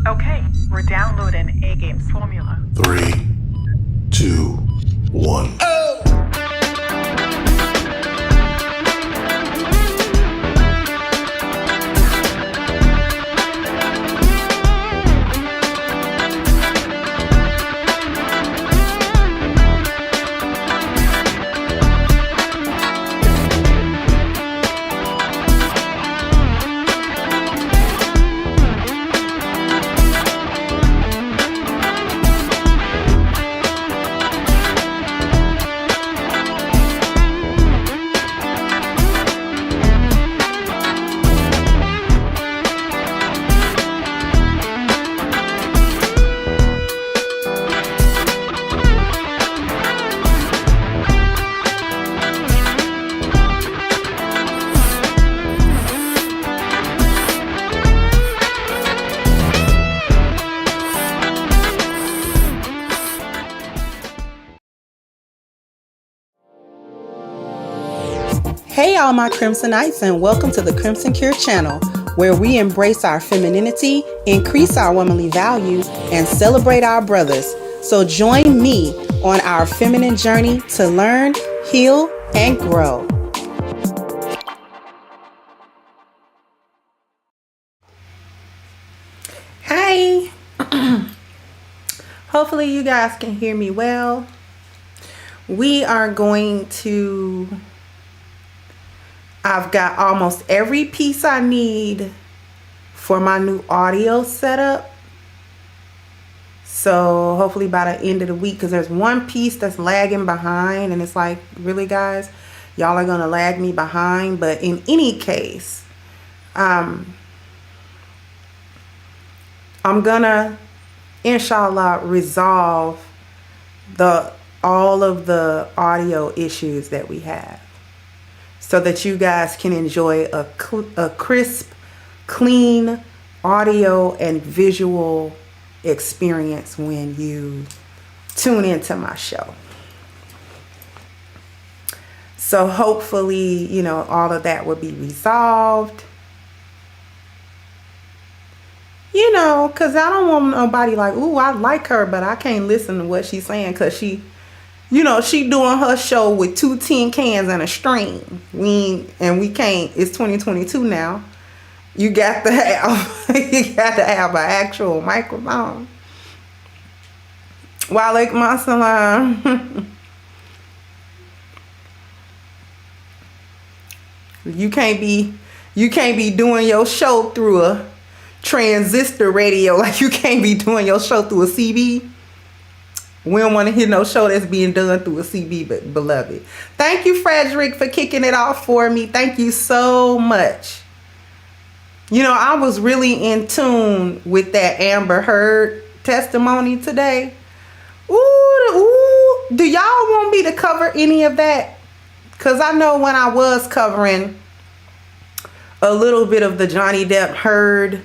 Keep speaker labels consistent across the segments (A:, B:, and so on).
A: Okay, we're downloading A-Game's formula.
B: 3, 2, 1.
C: Hey all my Crimsonites, and welcome to the Crimson Cure channel, where we embrace our femininity, increase our womanly values, and celebrate our brothers. So join me on our feminine journey to learn, heal, and grow. Hey! Hopefully you guys can hear me well. We are going to... I've got almost every piece I need for my new audio setup. So hopefully by the end of the week, because there's one piece that's lagging behind, and it's like, really guys, y'all are going to lag me behind. But in any case, I'm going to, inshallah, resolve all of the audio issues that we have, so that you guys can enjoy a crisp, clean audio and visual experience when you tune into my show. So hopefully, you know, all of that will be resolved. You know, because I don't want nobody like, ooh, I like her, but I can't listen to what she's saying because she... You know, she doing her show with 2 tin cans and a string. We can't. It's 2022 now. You got to have an actual microphone. Walaikum assalam. You can't be doing your show through a transistor radio, like you can't be doing your show through a CB. We don't want to hear no show that's being done through a CB, but beloved. Thank you, Frederick, for kicking it off for me. Thank you so much. You know, I was really in tune with that Amber Heard testimony today. Ooh, do y'all want me to cover any of that? Because I know when I was covering a little bit of the Johnny Depp Heard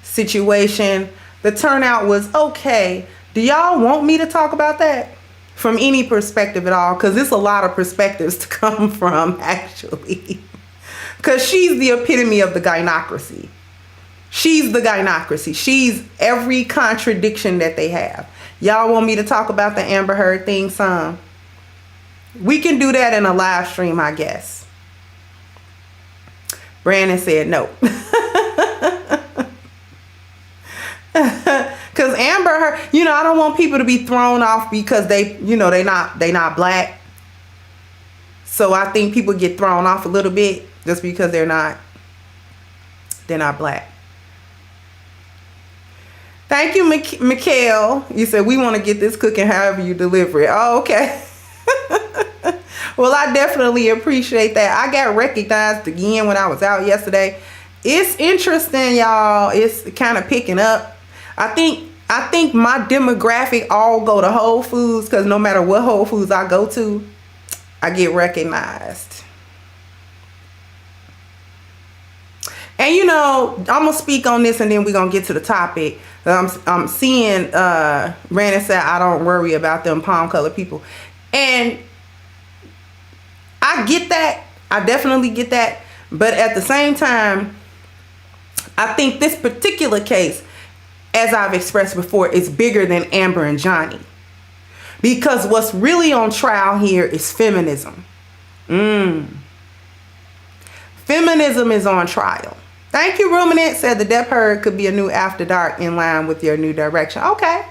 C: situation, the turnout was okay. Do y'all want me to talk about that from any perspective at all? Because there's a lot of perspectives to come from, actually. Because she's the epitome of the gynocracy. She's the gynocracy. She's every contradiction that they have. Y'all want me to talk about the Amber Heard thing some? We can do that in a live stream, I guess. Brandon said no. Because Amber Heard, you know, I don't want people to be thrown off because they not black. So I think people get thrown off a little bit just because they're not black. Thank you, Mikhail. You said we want to get this cooking however you deliver it. Oh, okay. Well, I definitely appreciate that. I got recognized again when I was out yesterday. It's interesting, y'all. It's kind of picking up. I think my demographic all go to Whole Foods, because no matter what Whole Foods I go to, I get recognized. And you know, I'm gonna speak on this and then we're gonna get to the topic. I'm seeing Brandon said I don't worry about them palm colored people, and I get that. I definitely get that. But at the same time, I think this particular case, as I've expressed before, is bigger than Amber and Johnny. Because what's really on trial here is feminism. Feminism is on trial. Thank you, Ruminant. Said the Deaf Herd could be a new After Dark in line with your new direction. Okay.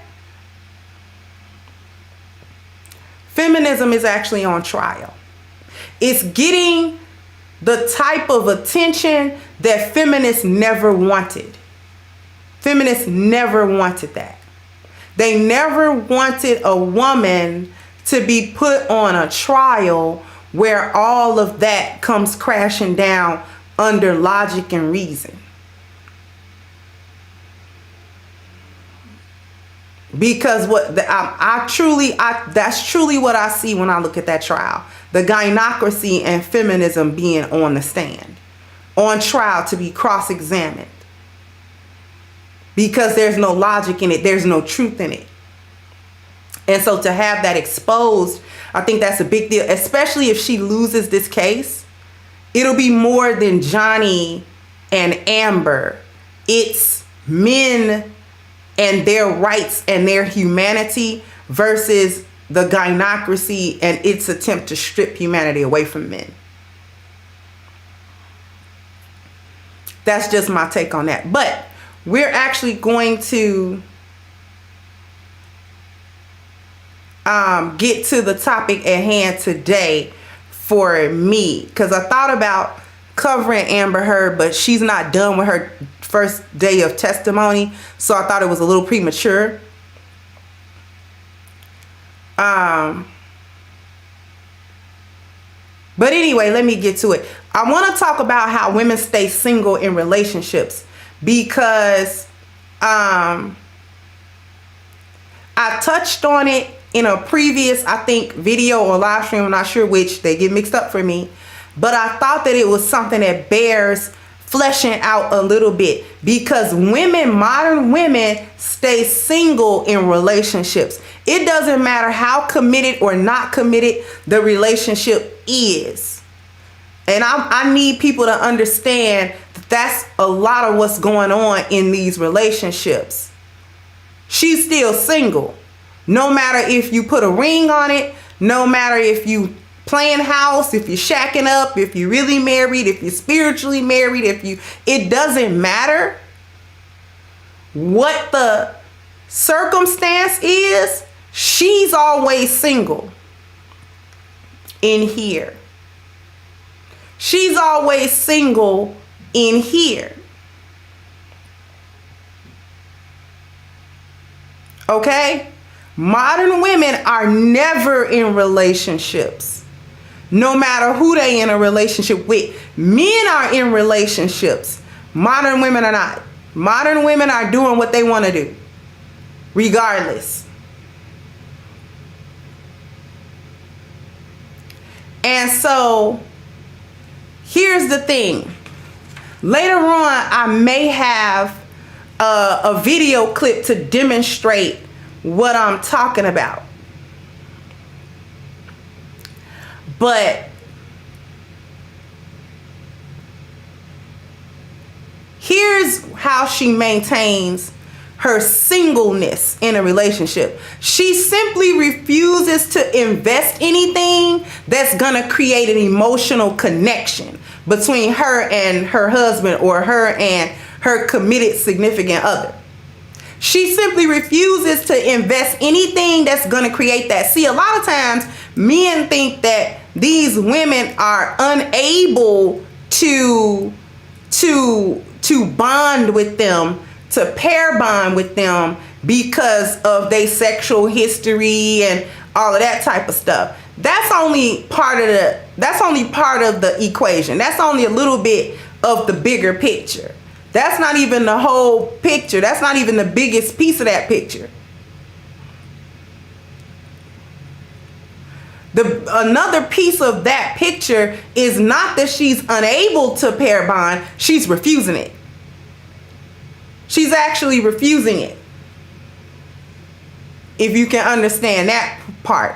C: Feminism is actually on trial. It's getting the type of attention that feminists never wanted. Feminists never wanted that. They never wanted a woman to be put on a trial where all of that comes crashing down under logic and reason. Because that's truly what I see when I look at that trial. The gynocracy and feminism being on the stand, on trial to be cross-examined. Because there's no logic in it, there's no truth in it. And so to have that exposed, I think that's a big deal, especially if she loses this case. It'll be more than Johnny and Amber. It's men and their rights and their humanity versus the gynocracy and its attempt to strip humanity away from men. That's just my take on that. But we're actually going to get to the topic at hand today for me, because I thought about covering Amber Heard, but she's not done with her first day of testimony, so I thought it was a little premature. But anyway, let me get to it. I want to talk about how women stay single in relationships, because I touched on it in a previous, I think, video or live stream. I'm not sure which. They get mixed up for me. But I thought that it was something that bears fleshing out a little bit, because women, modern women, stay single in relationships. It doesn't matter how committed or not committed the relationship is. And I need people to understand that that's a lot of what's going on in these relationships. She's still single. No matter if you put a ring on it, no matter if you playing house, if you're shacking up, if you're really married, if you're spiritually married, it doesn't matter what the circumstance is, she's always single in here. She's always single in here. Okay? Modern women are never in relationships. No matter who they in a relationship with. Men are in relationships. Modern women are not. Modern women are doing what they want to do, regardless. And so, here's the thing. Later on, I may have a video clip to demonstrate what I'm talking about. But here's how she maintains her singleness in a relationship. She simply refuses to invest anything that's gonna create an emotional connection between her and her husband, or her and her committed significant other. She simply refuses to invest anything that's gonna create that. See, a lot of times men think that these women are unable to bond with them, to pair bond with them, because of their sexual history and all of that type of stuff. That's only part of the equation. That's only a little bit of the bigger picture. That's not even the whole picture. That's not even the biggest piece of that picture. Another piece of that picture is not that she's unable to pair bond, she's refusing it. She's actually refusing it. If you can understand that part.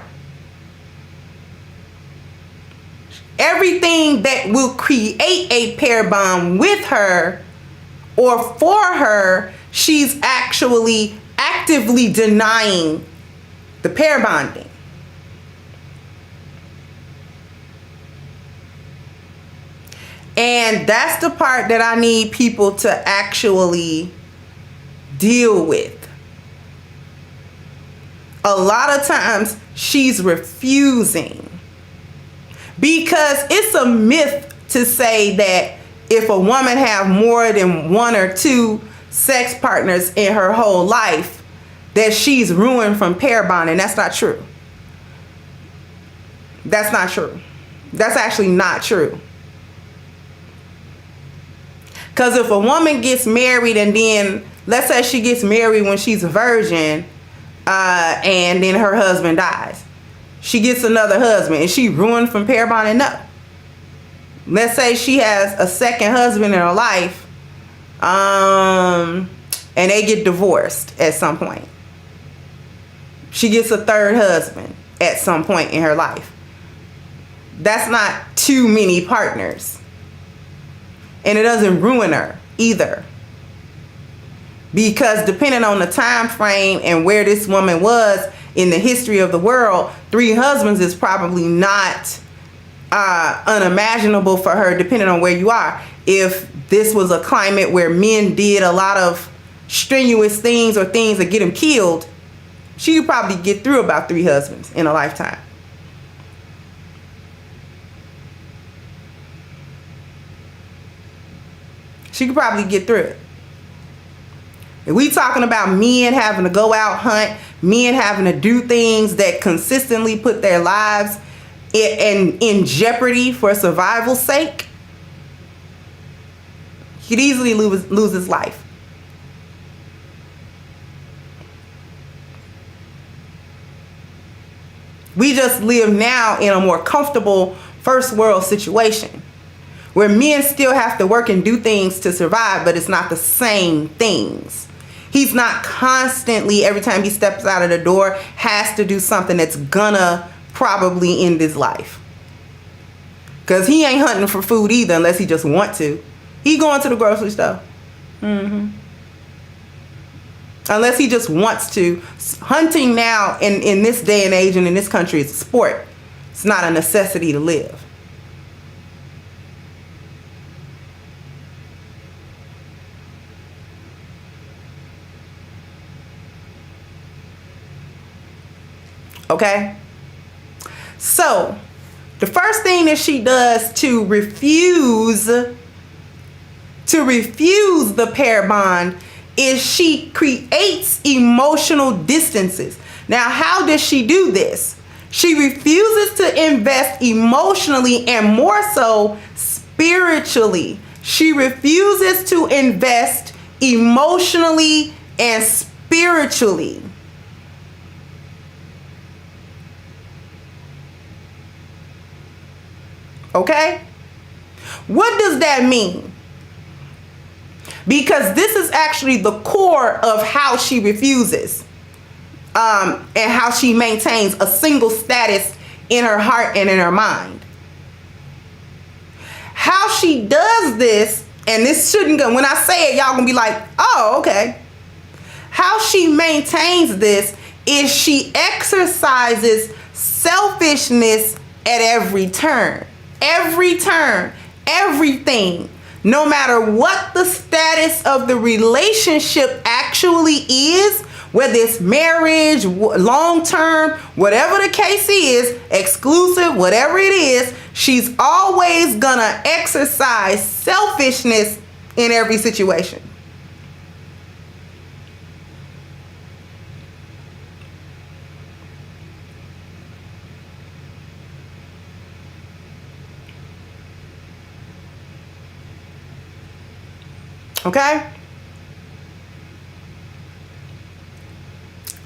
C: Everything that will create a pair bond with her or for her, she's actually actively denying the pair bonding. And that's the part that I need people to actually deal with. A lot of times she's refusing, because it's a myth to say that if a woman have more than one or two sex partners in her whole life, that she's ruined from pair bonding. That's not true. That's not true. That's actually not true. Because if a woman gets married and then, let's say she gets married when she's a virgin, and then her husband dies, she gets another husband, and she ruined from pair bonding? No. Let's say she has a second husband in her life, and they get divorced at some point. She gets a third husband at some point in her life. That's not too many partners. And it doesn't ruin her either. Because depending on the time frame and where this woman was in the history of the world, 3 husbands is probably not unimaginable for her, depending on where you are. If this was a climate where men did a lot of strenuous things or things that get them killed, she could probably get through about 3 husbands in a lifetime. She could probably get through it. If we talking about men having to go out hunt, men having to do things that consistently put their lives in jeopardy for survival's sake, he could easily lose his life. We just live now in a more comfortable first world situation where men still have to work and do things to survive, but it's not the same things. He's not constantly, every time he steps out of the door, has to do something that's gonna probably end his life. Because he ain't hunting for food either, unless he just want to. He going to the grocery store. Unless he just wants to. Hunting now in this day and age and in this country is a sport. It's not a necessity to live. Okay? So, the first thing that she does to refuse the pair bond is she creates emotional distances. Now, how does she do this? She refuses to invest emotionally and more so spiritually. She refuses to invest emotionally and spiritually. Okay? What does that mean? Because this is actually the core of how she refuses and how she maintains a single status in her heart and in her mind. How she does this, and this shouldn't go, when I say it, y'all gonna be like, oh, okay. How she maintains this is she exercises selfishness at every turn. Every turn, everything, no matter what the status of the relationship actually is, whether it's marriage, long term, whatever the case is, exclusive, whatever it is, she's always gonna exercise selfishness in every situation. Okay?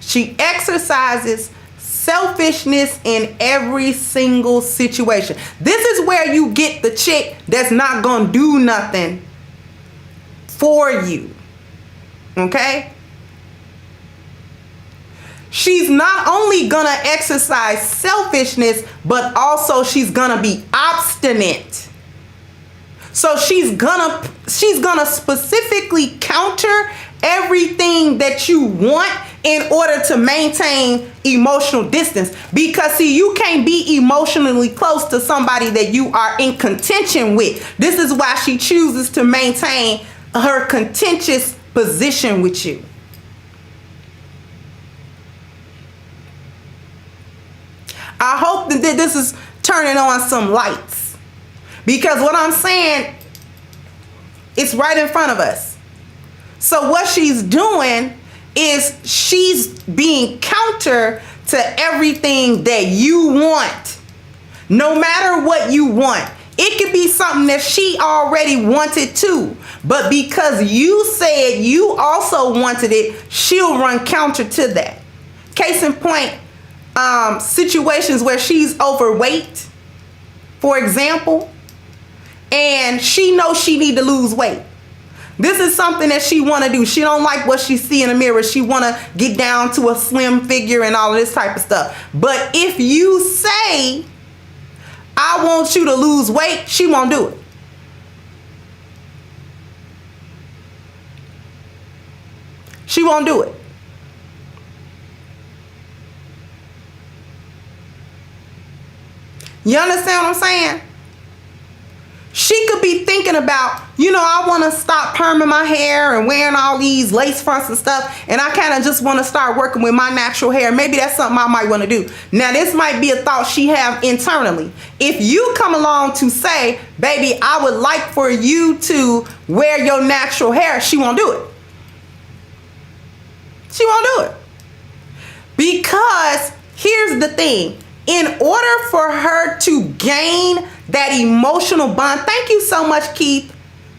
C: She exercises selfishness in every single situation. This is where you get the chick that's not gonna do nothing for you. Okay? She's not only gonna exercise selfishness, but also she's gonna be obstinate. So she's gonna specifically counter everything that you want in order to maintain emotional distance. Because see, you can't be emotionally close to somebody that you are in contention with. This is why she chooses to maintain her contentious position with you. I hope that this is turning on some lights, because what I'm saying, it's right in front of us. So what she's doing is she's being counter to everything that you want. No matter what you want. It could be something that she already wanted too, but because you said you also wanted it, she'll run counter to that. Case in point, situations where she's overweight, for example, and she knows she need to lose weight. This is something that she want to do. She don't like what she see in the mirror. She want to get down to a slim figure and all of this type of stuff. But if you say, I want you to lose weight, she won't do it. She won't do it. You understand what I'm saying? She could be thinking about, I want to stop perming my hair and wearing all these lace fronts and stuff, and I kind of just want to start working with my natural hair. Maybe that's something I might want to do. Now, this might be a thought she have internally. If you come along to say, baby, I would like for you to wear your natural hair, she won't do it. She won't do it. Because here's the thing. In order for her to gain that emotional bond, thank you so much, Keith.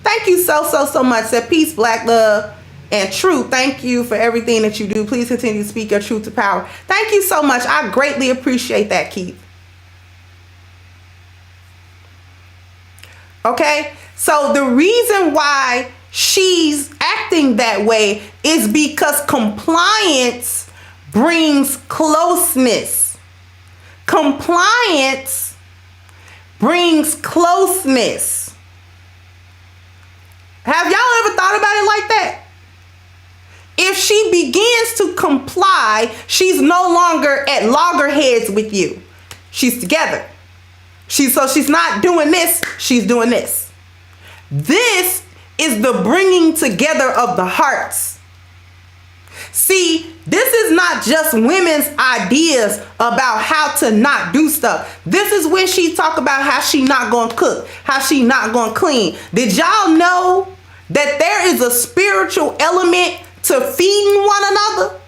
C: Thank you so much. Said peace, black love, and truth. Thank you for everything that you do. Please continue to speak your truth to power. Thank you so much. I greatly appreciate that, Keith. Okay? So the reason why she's acting that way is because compliance brings closeness. Compliance brings closeness. Have y'all ever thought about it like that? If she begins to comply, she's no longer at loggerheads with you. She's together. So she's not doing this, she's doing this. This is the bringing together of the hearts. See, this is not just women's ideas about how to not do stuff. This is when she talk about how she not going to cook, how she not going to clean. Did y'all know that there is a spiritual element to feeding one another?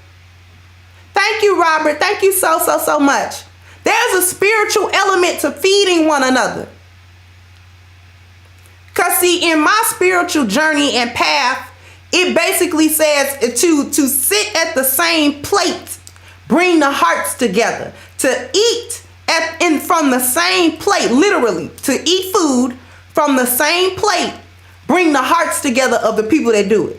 C: Thank you, Robert. Thank you so much. There's a spiritual element to feeding one another. Because see, in my spiritual journey and path, it basically says to sit at the same plate, bring the hearts together, to eat from the same plate, literally, to eat food from the same plate, bring the hearts together of the people that do it.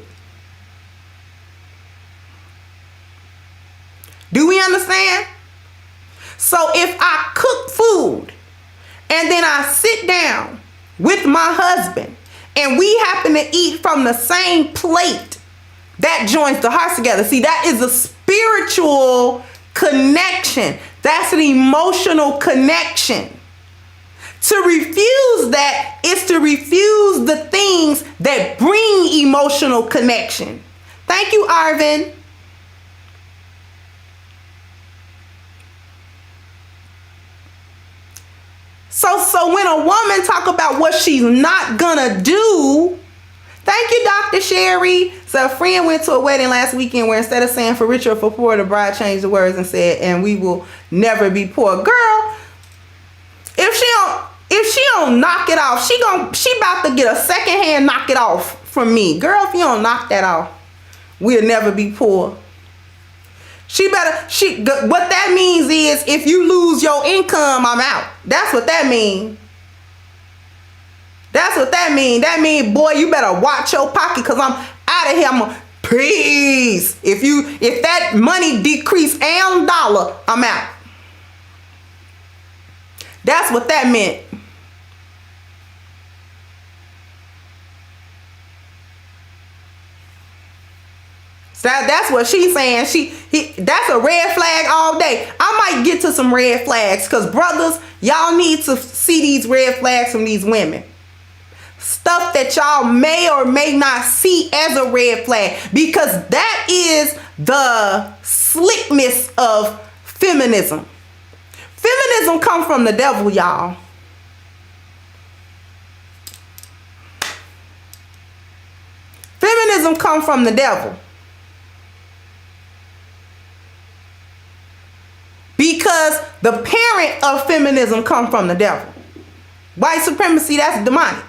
C: Do we understand? So if I cook food and then I sit down with my husband and we happen to eat from the same plate, that joins the hearts together. See, that is a spiritual connection. That's an emotional connection. To refuse that is to refuse the things that bring emotional connection. Thank you, Arvin. So when a woman talk about what she's not gonna do, thank you, Dr. Sherry. So a friend went to a wedding last weekend where instead of saying for rich or for poor, the bride changed the words and said, and we will never be poor. Girl, if she don't knock it off, she about to get a secondhand knock it off from me. Girl, if you don't knock that off, we'll never be poor. What that means is if you lose your income, I'm out. That's what that means. That's what that means. That means, boy, you better watch your pocket because I'm out of here. Peace. If that money decreased $1 dollar, I'm out. That's what that meant. So that's what she's saying. That's a red flag all day. I might get to some red flags because brothers, y'all need to see these red flags from these women. Stuff that y'all may or may not see as a red flag, because that is the slickness of feminism. Feminism comes from the devil, y'all. Feminism comes from the devil. Because the parent of feminism comes from the devil. White supremacy, that's demonic.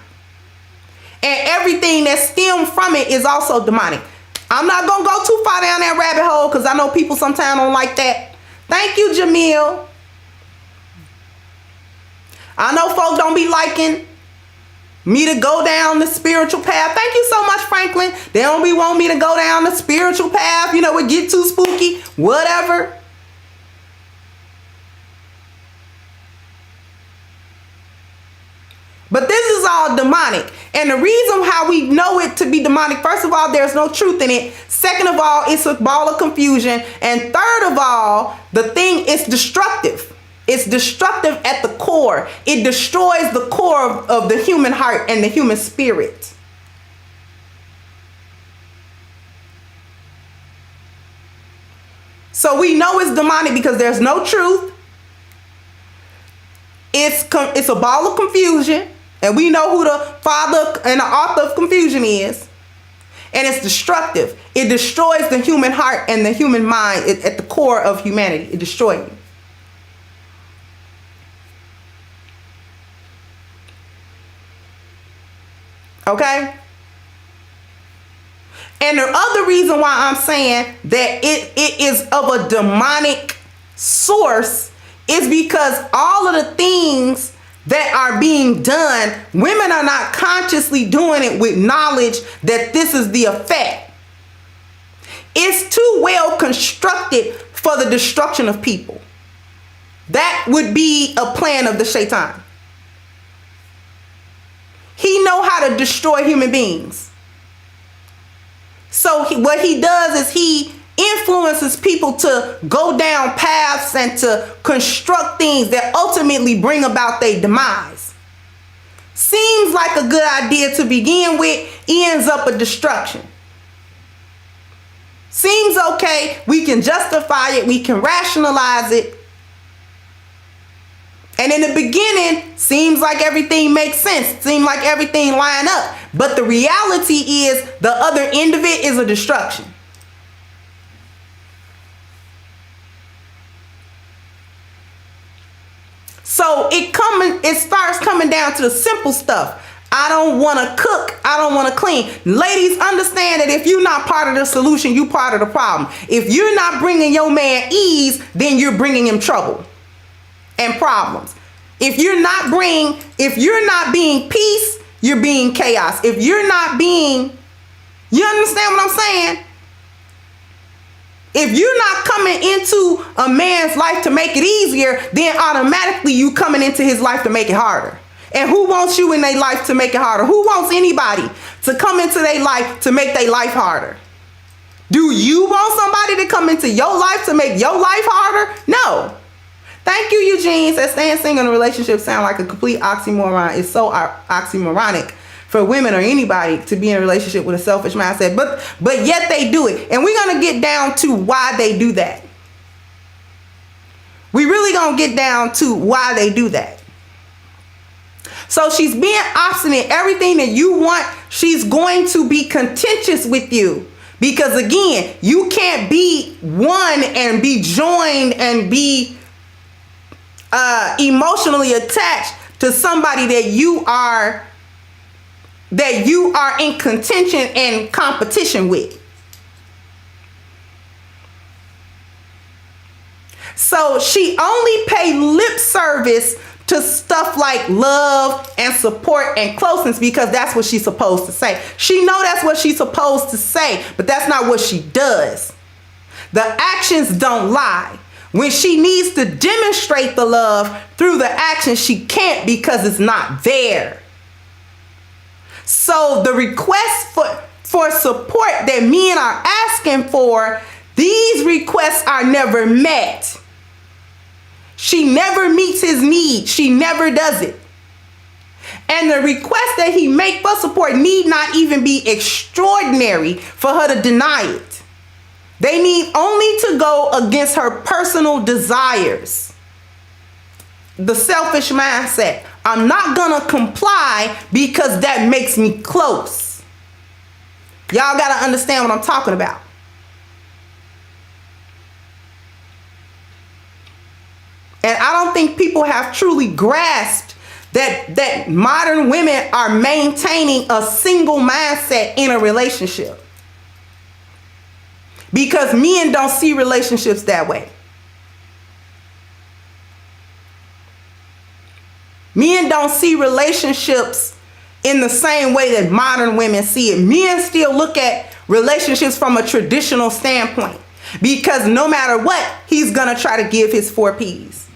C: And everything that stems from it is also demonic. I'm not going to go too far down that rabbit hole because I know people sometimes don't like that. Thank you, Jamil. I know folk don't be liking me to go down the spiritual path. Thank you so much, Franklin. They don't be wanting me to go down the spiritual path. You know, it get too spooky. Whatever. But this is all demonic. And the reason how we know it to be demonic, first of all, there's no truth in it. Second of all, it's a ball of confusion. And third of all, the thing is destructive. It's destructive at the core. It destroys the core of the human heart and the human spirit. So we know it's demonic because there's no truth. It's a ball of confusion. And we know who the father and the author of confusion is. And it's destructive. It destroys the human heart and the human mind at the core of humanity. It destroys you. Okay? And the other reason why I'm saying that it is of a demonic source is because all of the things that are being done, women are not consciously doing it with knowledge that this is the effect. It's too well constructed for the destruction of people. That would be a plan of the Shaitan. He know how to destroy human beings. So what he does is he influences people to go down paths and to construct things that ultimately bring about their demise. Seems like a good idea to begin with, ends up a destruction. Seems okay, we can justify it, we can rationalize it. And in the beginning, seems like everything makes sense, seems like everything line up. But the reality is the other end of it is a destruction. So it starts coming down to the simple stuff. I don't want to cook. I don't want to clean. Ladies, understand that if you're not part of the solution, you're part of the problem. If you're not bringing your man ease, then you're bringing him trouble and problems. If you're not being peace, you're being chaos. If you're not being, you understand what I'm saying? If you're not coming into a man's life to make it easier, then automatically you coming into his life to make it harder. And who wants you in their life to make it harder? Who wants anybody to come into their life to make their life harder? Do you want somebody to come into your life to make your life harder? No. Thank you, Eugene. Says staying single in a relationship sound like a complete oxymoron. It's so oxymoronic for women or anybody to be in a relationship with a selfish mindset, but yet they do it. And we're going to get down to why they do that. We really going to get down to why they do that. So she's being obstinate. Everything that you want, she's going to be contentious with you. Because again, you can't be one and be joined and be emotionally attached to somebody that you are in contention and competition with. So she only paid lip service to stuff like love and support and closeness because that's what she's supposed to say. She know that's what she's supposed to say, but that's not what she does. The actions don't lie. When she needs to demonstrate the love through the action, she can't because it's not there. So the request for support that men are asking for, these requests are never met. She never meets his need. She never does it. And the request that he make for support need not even be extraordinary for her to deny it. They need only to go against her personal desires. The selfish mindset. I'm not gonna comply because that makes me close. Y'all gotta understand what I'm talking about. And I don't think people have truly grasped that modern women are maintaining a single mindset in a relationship. Because men don't see relationships that way. Men don't see relationships in the same way that modern women see it. Men still look at relationships from a traditional standpoint. Because no matter what, he's going to try to give his 4 Ps.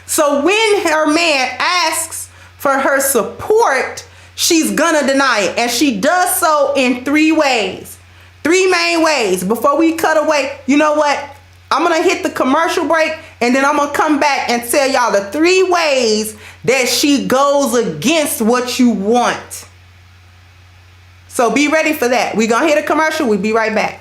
C: So when her man asks for her support, she's gonna deny it. And she does so in 3 ways. 3 main ways. Before we cut away, you know what? I'm gonna hit the commercial break and then I'm gonna come back and tell y'all the 3 ways that she goes against what you want. So be ready for that. We're gonna hit a commercial. We'll be right back.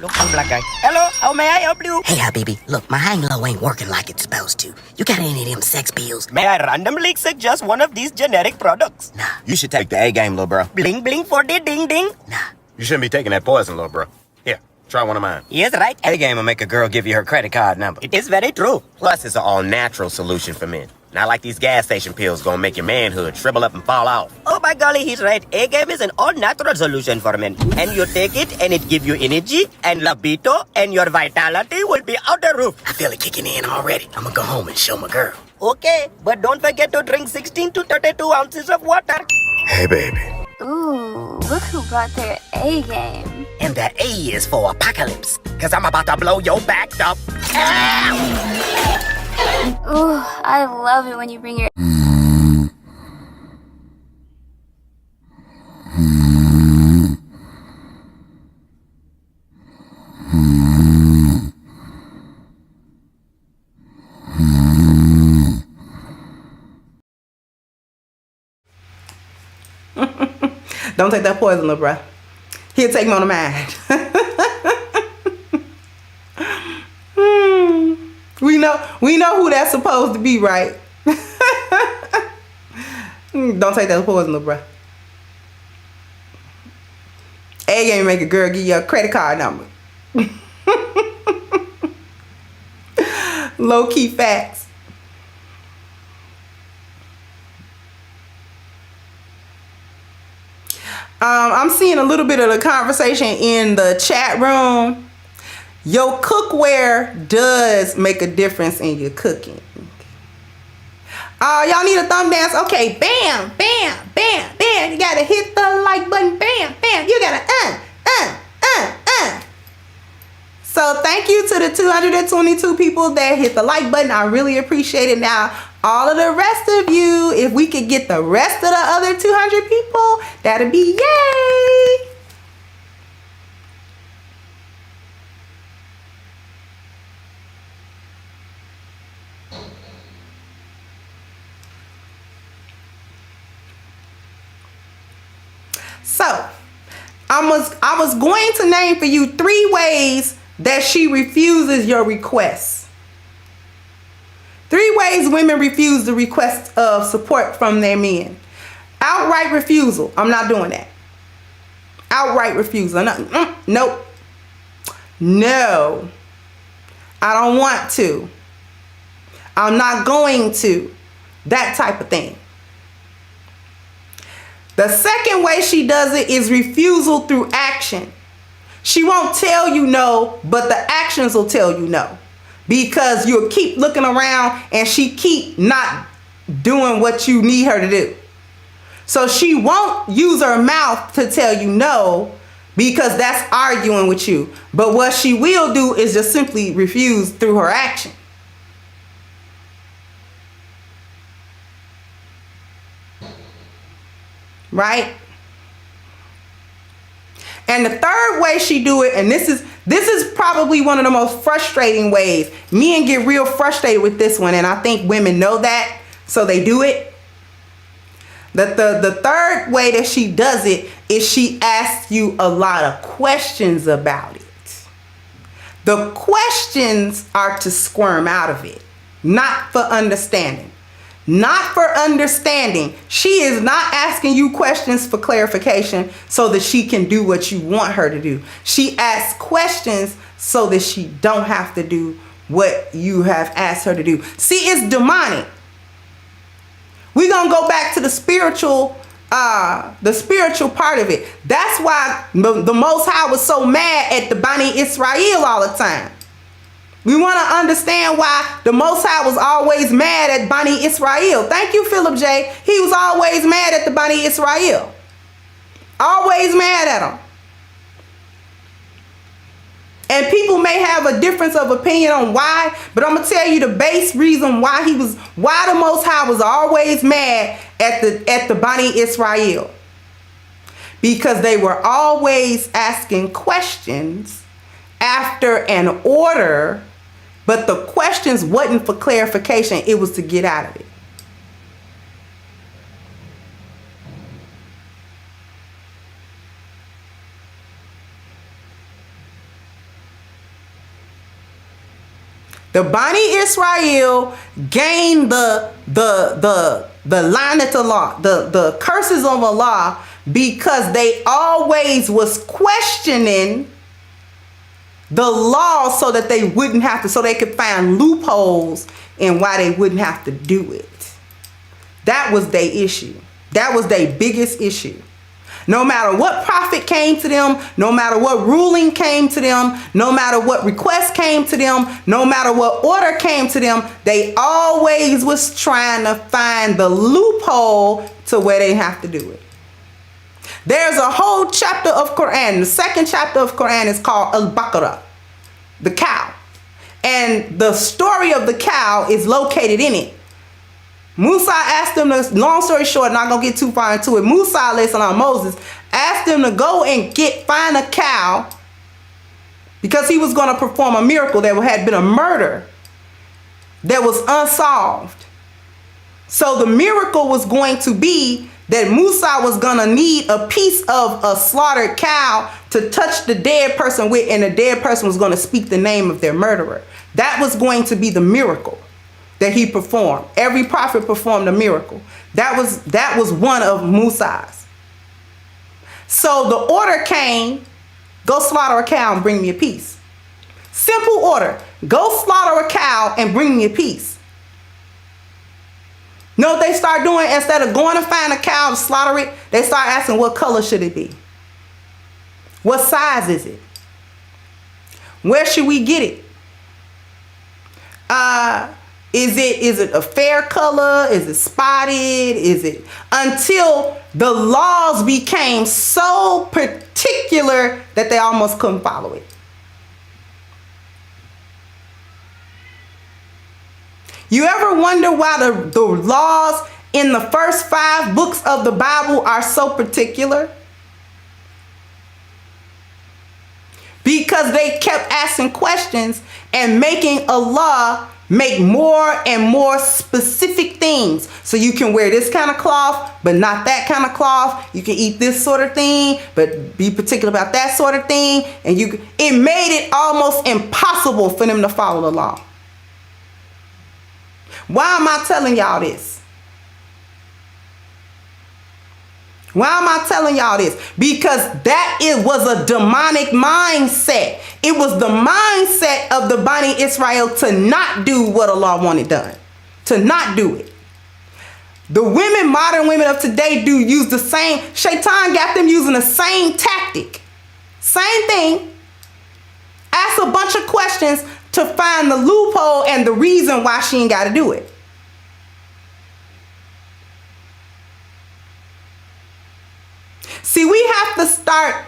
D: Look, black guy. Hello, how may I help you?
E: Hey, Habibi, look, my hang low ain't working like it's supposed to. You got any of them sex pills?
D: May I randomly suggest one of these generic products?
E: Nah.
F: You should take the A game, little bro.
D: Bling bling for the ding ding.
E: Nah.
F: You shouldn't be taking that poison, little bro. Here, try one of mine.
D: Yes, right.
F: A game will make a girl give you her credit card number.
D: It is very true.
F: Plus, it's an all-natural solution for men. Not like these gas station pills gonna make your manhood shrivel up and fall off.
D: Oh my golly, he's right. A-game is an all-natural solution for men. And you take it and it give you energy and libido and your vitality will be out the roof.
E: I feel it kicking in already. I'm gonna go home and show my girl.
D: Okay, but don't forget to drink 16 to 32 ounces of water.
F: Hey, baby.
G: Ooh, look who brought their A game.
E: And that A is for apocalypse, cause I'm about to blow your back up. Ow!
G: Ooh, I love it when you bring your...
C: Don't take that poison, little bruh. He'll take me on the mind. We know who that's supposed to be, right? Don't take that poison, little bruh. A game make a girl give you a credit card number. Low key facts. I'm seeing a little bit of the conversation in the chat room. Your cookware does make a difference in your cooking. Y'all need a thumb dance? Okay, bam, bam, bam, bam. You gotta hit the like button, bam, bam. You gotta So thank you to the 222 people that hit the like button. I really appreciate it. Now, all of the rest of you, if we could get the rest of the other 200 people, that'd be yay. So, I was going to name for you 3 ways that she refuses your requests. 3 ways women refuse the request of support from their men. Outright refusal. I'm not doing that. Outright refusal. Nope. No. I don't want to. I'm not going to. That type of thing. The second way she does it is refusal through action. She won't tell you no, but the actions will tell you no. Because you'll keep looking around and she keep not doing what you need her to do. So she won't use her mouth to tell you no because that's arguing with you. But what she will do is just simply refuse through her action. right? And the third way she do it, and this is probably one of the most frustrating ways. Men get real frustrated with this one, and I think women know that, so they do it. The third way that she does it is she asks you a lot of questions about it. The questions are to squirm out of it, not for understanding. Not for understanding. She is not asking you questions for clarification so that she can do what you want her to do. She asks questions so that she don't have to do what you have asked her to do. See, it's demonic. We're going to go back to the spiritual part of it. That's why the Most High was so mad at the Bani Israel all the time. We want to understand why the Most High was always mad at Bani Israel. Thank you, Philip J. He was always mad at the Bani Israel. Always mad at them. And people may have a difference of opinion on why, but I'm going to tell you the base reason why the Most High was always mad at the Bani Israel. Because they were always asking questions after an order, but the questions wasn't for clarification, it was to get out of it. The Bani Israel gained the law, the curses of Allah, because they always was questioning the law so that they wouldn't have to, so they could find loopholes in why they wouldn't have to do it. That was their issue. That was their biggest issue. No matter what prophet came to them, no matter what ruling came to them, no matter what request came to them, no matter what order came to them, they always was trying to find the loophole to where they have to do it. There's a whole chapter of Quran. The second chapter of Quran is called Al-Baqarah, the cow. And the story of the cow is located in it. Musa asked them to, long story short, not going to get too far into it. Musa, Moses, asked them to go and find a cow because he was going to perform a miracle. There had been a murder that was unsolved. So the miracle was going to be that Musa was going to need a piece of a slaughtered cow to touch the dead person with, and the dead person was going to speak the name of their murderer. That was going to be the miracle that he performed. Every prophet performed a miracle. That was one of Musa's. So the order came, go slaughter a cow and bring me a piece. Simple order. Go slaughter a cow and bring me a piece. Know what they start doing? Instead of going to find a cow to slaughter it, they start asking, what color should it be? What size is it? Where should we get it? Is it a fair color? Is it spotted? Is it, until the laws became so particular that they almost couldn't follow it. You ever wonder why the laws in the first 5 books of the Bible are so particular? Because they kept asking questions and making Allah make more and more specific things. So you can wear this kind of cloth, but not that kind of cloth. You can eat this sort of thing, but be particular about that sort of thing. And it made it almost impossible for them to follow the law. Why am I telling y'all this? Why am I telling y'all this? Because was a demonic mindset. It was the mindset of the Bani Israel to not do what Allah wanted done. To not do it. The women, modern women of today use the same. Shaitan got them using the same tactic. Same thing. Ask a bunch of questions to find the loophole and the reason why she ain't got to do it. See, we have to start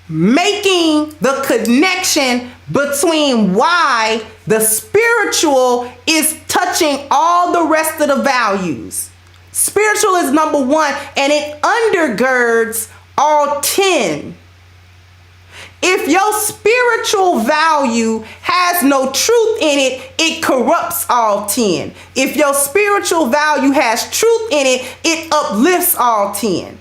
C: making the connection between why the spiritual is touching all the rest of the values. Spiritual is number one, and it undergirds all 10. If your spiritual value has no truth in it, it corrupts all 10. If your spiritual value has truth in it, it uplifts all 10.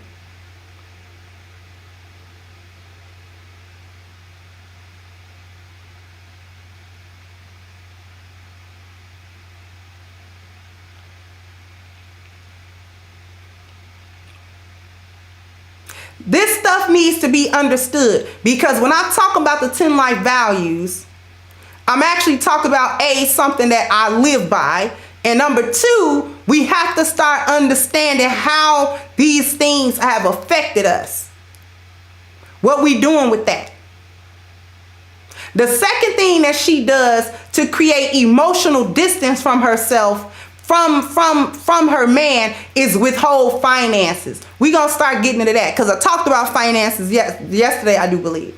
C: This stuff needs to be understood, because when I talk about the 10 life values, I'm actually talking about something that I live by, and number two, we have to start understanding how these things have affected us. What we doing with that? The second thing that she does to create emotional distance from herself, from her man, is withhold finances. We're going to start getting into that, because I talked about finances yesterday, I do believe.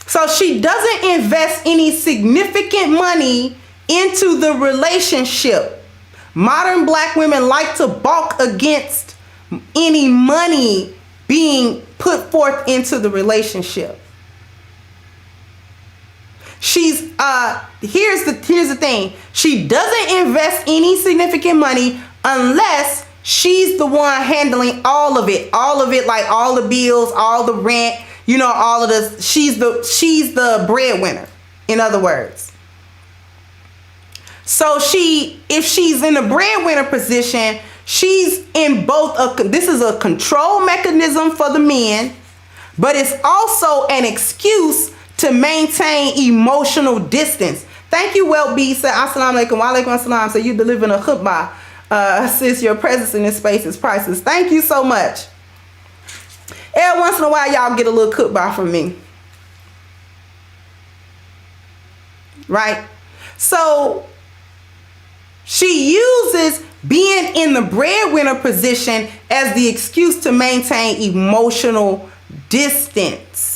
C: So she doesn't invest any significant money into the relationship. Modern black women like to balk against any money being put forth into the relationship. Here's the thing. She doesn't invest any significant money unless she's the one handling all of it, like all the bills, all the rent, all of this. She's the breadwinner, in other words. So if she's in the breadwinner position, she's in both this is a control mechanism for the men, but it's also an excuse to maintain emotional distance. Thank you, Welt B. Said, Assalamu alaikum, wa alaikum assalam. So you delivering a khutbah. Sis, your presence in this space is priceless. Thank you so much. Every once in a while, y'all get a little khutbah from me. Right? So she uses being in the breadwinner position as the excuse to maintain emotional distance.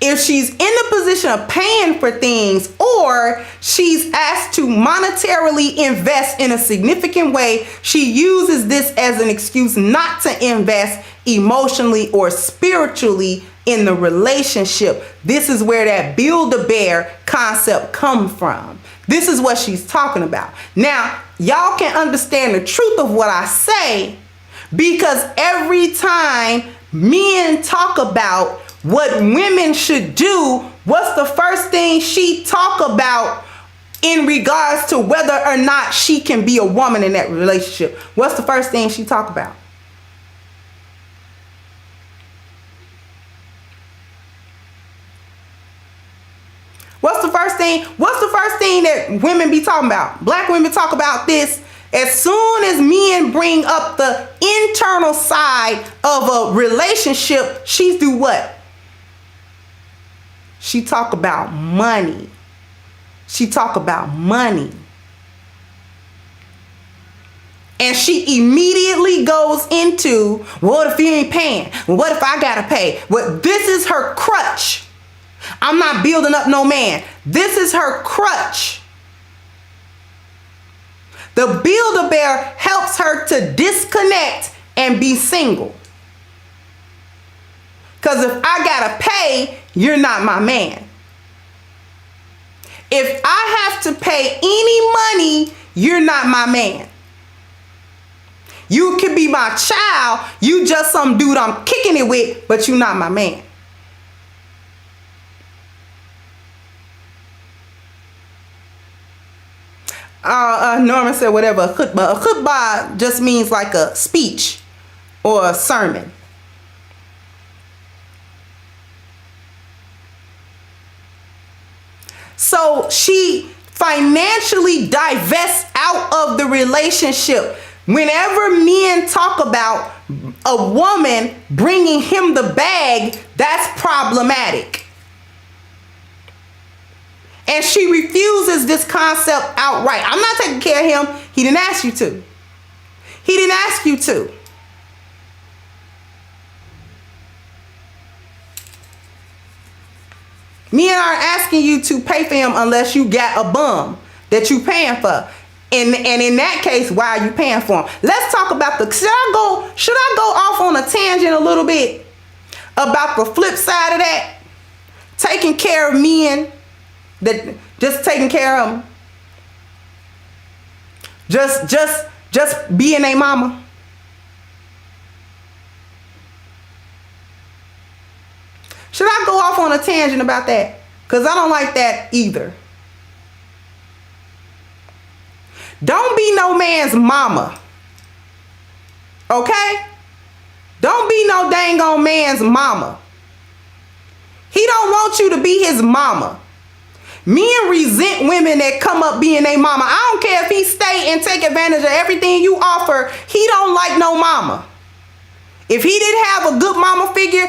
C: If she's in the position of paying for things, or she's asked to monetarily invest in a significant way, she uses this as an excuse not to invest emotionally or spiritually in the relationship. This is where that Build-A-Bear concept comes from. This is what she's talking about. Now, y'all can understand the truth of what I say, because every time men talk about what women should do, what's the first thing she talk about in regards to whether or not she can be a woman in that relationship? What's the first thing she talk about? What's the first thing that women be talking about? Black women talk about this. As soon as men bring up the internal side of a relationship, she do what? She talk about money. She talk about money. And she immediately goes into, what if you ain't paying? What if I gotta pay? Well, this is her crutch. I'm not building up no man. This is her crutch. The Build-A-Bear helps her to disconnect and be single. Because if I gotta pay, you're not my man. If I have to pay any money, you're not my man. You could be my child, you just some dude I'm kicking it with, but you're not my man. Norman said whatever, a khutbah. A khutbah just means like a speech or a sermon. So she financially divests out of the relationship. Whenever men talk about a woman bringing him the bag, that's problematic. And she refuses this concept outright. I'm not taking care of him. He didn't ask you to. He didn't ask you to. Men aren't asking you to pay for him unless you got a bum that you paying for. And in that case, why are you paying for him? Let's talk about should I go off on a tangent a little bit about the flip side of that? Taking care of men, that just taking care of them. Just being a mama. Should I go off on a tangent about that? Because I don't like that either. Don't be no man's mama. Okay? Don't be no dang on man's mama. He don't want you to be his mama. Men resent women that come up being a mama. I don't care if he stay and take advantage of everything you offer. He don't like no mama. If he didn't have a good mama figure,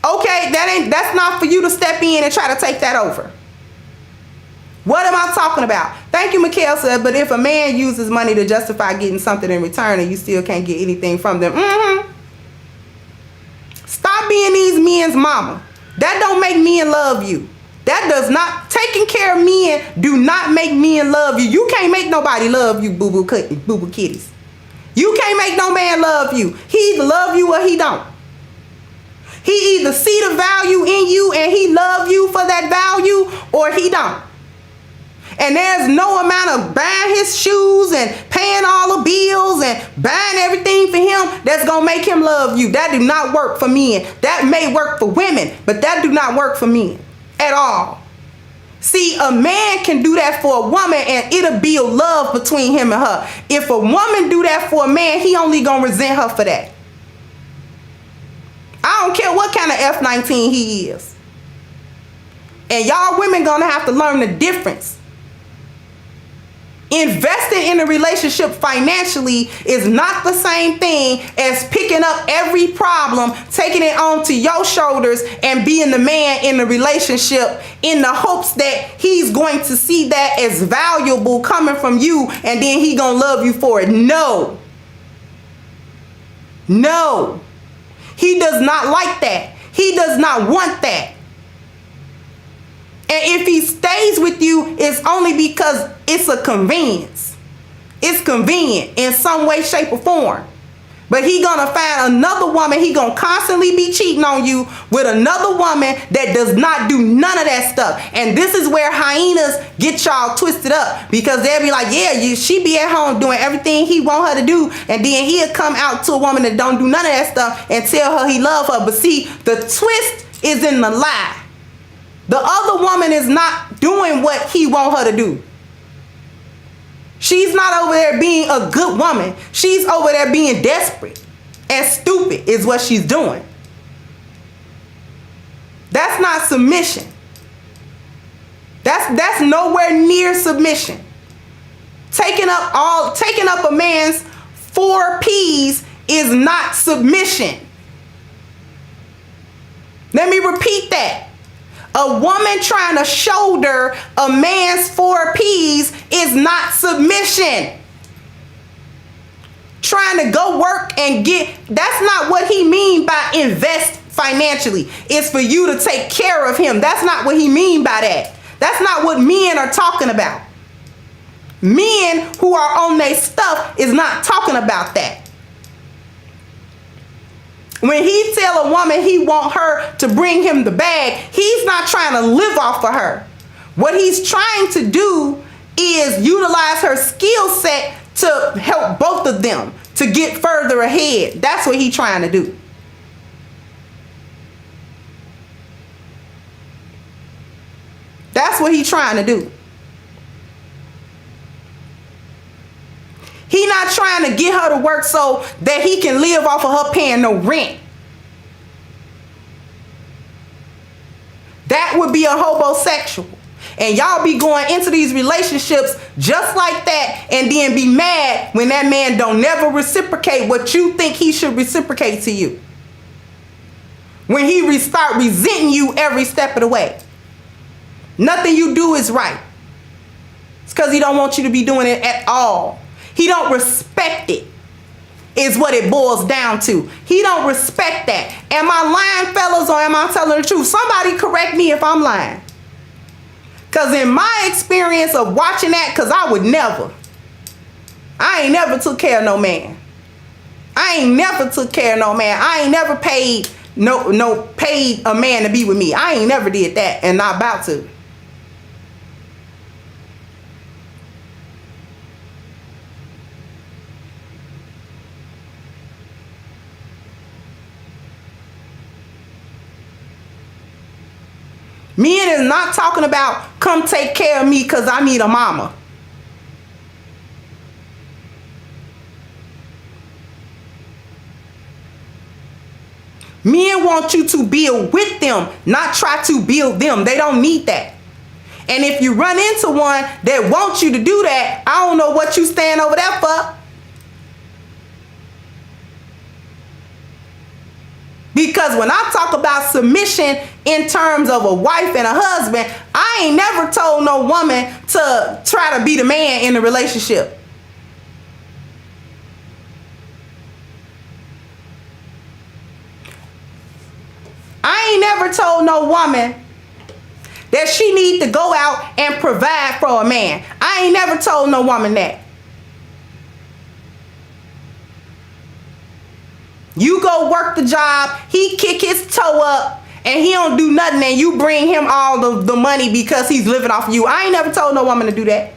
C: okay, that's not for you to step in and try to take that over. What am I talking about? Thank you, Mikhail said, but if a man uses money to justify getting something in return and you still can't get anything from them, stop being these men's mama. That don't make men love you. That does not, taking care of men do not make men love you. You can't make nobody love you, boo-boo kitties. You can't make no man love you. He either love you or he don't. He either see the value in you and he love you for that value, or he don't. And there's no amount of buying his shoes and paying all the bills and buying everything for him that's going to make him love you. That do not work for men. That may work for women, but that do not work for men at all. See, a man can do that for a woman and it'll build love between him and her. If a woman do that for a man, he only going to resent her for that. I don't care what kind of F-19 he is. And y'all women going to have to learn the difference. Investing in a relationship financially is not the same thing as picking up every problem, taking it onto your shoulders, and being the man in the relationship in the hopes that he's going to see that as valuable coming from you and then he gonna love you for it. No. No. He does not like that. He does not want that. And if he stays with you, it's only because it's a convenience. It's convenient in some way, shape, or form. But he gonna find another woman. He gonna constantly be cheating on you with another woman that does not do none of that stuff. And this is where hyenas get y'all twisted up, because they'll be like, yeah, she be at home doing everything he want her to do, and then he'll come out to a woman that don't do none of that stuff and tell her he love her. But see, the twist is in the lie. The other woman is not doing what he want her to do. She's not over there being a good woman. She's over there being desperate and stupid is what she's doing. That's not submission. That's nowhere near submission. Taking up a man's 4 P's is not submission. Let me repeat that. A woman trying to shoulder a man's 4 P's is not submission. Trying to go work and get, that's not what he mean by invest financially. It's for you to take care of him. That's not what he mean by that. That's not what men are talking about. Men who are on their stuff is not talking about that. When he tell a woman he want her to bring him the bag, he's not trying to live off of her. What he's trying to do is utilize her skill set to help both of them to get further ahead. That's what he's trying to do. That's what he's trying to do. He not trying to get her to work so that he can live off of her paying no rent. That would be a homosexual. And y'all be going into these relationships just like that and then be mad when that man don't never reciprocate what you think he should reciprocate to you. When he start resenting you every step of the way. Nothing you do is right. It's because he don't want you to be doing it at all. He don't respect it, is what it boils down to. He don't respect that. Am I lying, fellas, or am I telling the truth? Somebody correct me if I'm lying. Because in my experience of watching that, because I ain't never took care of no man. I ain't never took care of no man. I ain't never paid paid a man to be with me. I ain't never did that and not about to. Men is not talking about come take care of me because I need a mama. Men want you to build with them, not try to build them. They don't need that. And if you run into one that wants you to do that, I don't know what you stand over there for. Because when I talk about submission in terms of a wife and a husband, I ain't never told no woman to try to be the man in the relationship. I ain't never told no woman that she need to go out and provide for a man. I ain't never told no woman that. You go work the job, he kick his toe up, and he don't do nothing, and you bring him all the money because he's living off you. I ain't never told no woman to do that.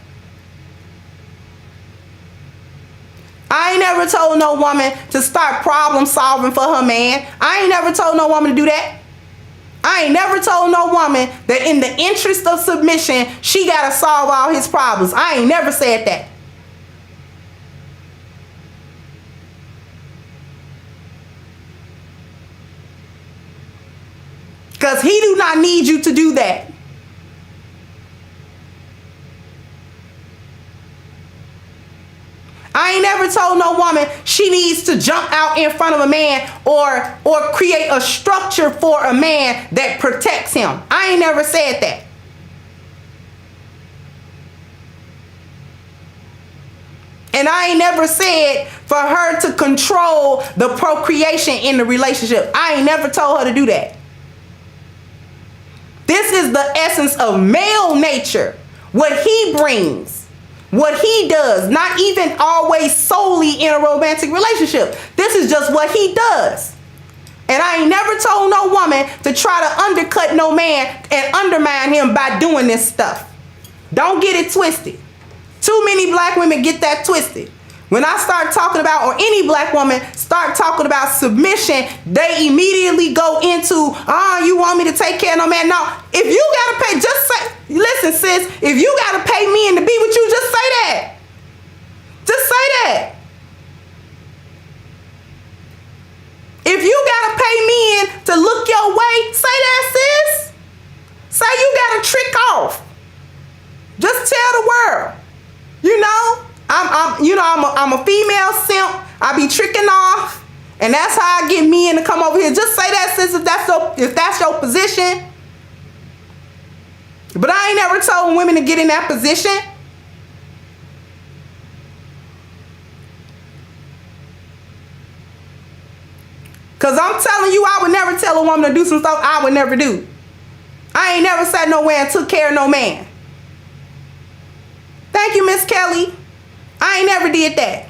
C: I ain't never told no woman to start problem solving for her man. I ain't never told no woman to do that. I ain't never told no woman that in the interest of submission, she got to solve all his problems. I ain't never said that. Because he do not need you to do that. I ain't never told no woman she needs to jump out in front of a man or create a structure for a man that protects him. I ain't never said that. And I ain't never said for her to control the procreation in the relationship. I ain't never told her to do that. This is the essence of male nature. What he brings. What he does. Not even always solely in a romantic relationship. This is just what he does. And I ain't never told no woman to try to undercut no man and undermine him by doing this stuff. Don't get it twisted. Too many black women get that twisted. When I start talking about, or any black woman start talking about submission, they immediately go into, you want me to take care of no man? No, if you gotta pay, just say, listen sis, if you gotta pay me and to be with you, just say that. Just say that. If you gotta pay me in to look your way, say that, sis. Say you got a trick off. Just tell the world. You know, I'm a female simp. I be tricking off, and that's how I get men to come over here. Just say that, sis, if that's your position. But I ain't never told women to get in that position. Cause I'm telling you, I would never tell a woman to do some stuff I would never do. I ain't never sat nowhere and took care of no man. Thank you, Miss Kelly. I ain't never did that.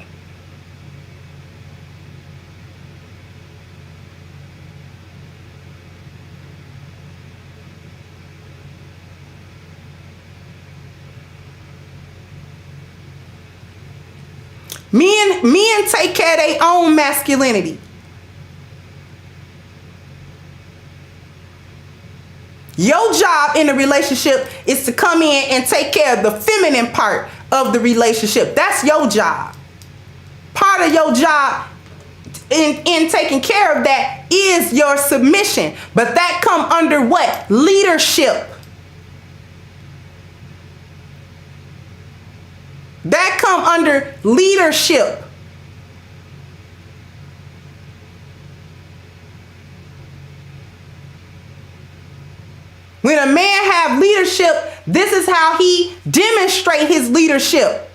C: Men take care of their own masculinity. Your job in the relationship is to come in and take care of the feminine part of the relationship. That's your job. Part of your job in taking care of that is your submission. But that come under what? Leadership. That come under leadership. When a man have leadership, this is how he demonstrates his leadership.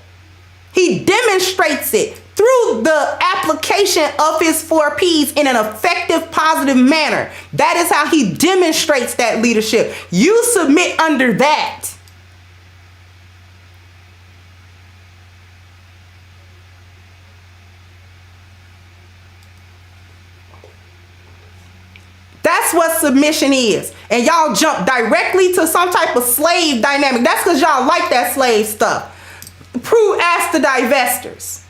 C: He demonstrates it through the application of his 4 P's in an effective, positive manner. That is how he demonstrates that leadership. You submit under that. submission is. And y'all jump directly to some type of slave dynamic. That's because y'all like that slave stuff. Prue asked the divestors.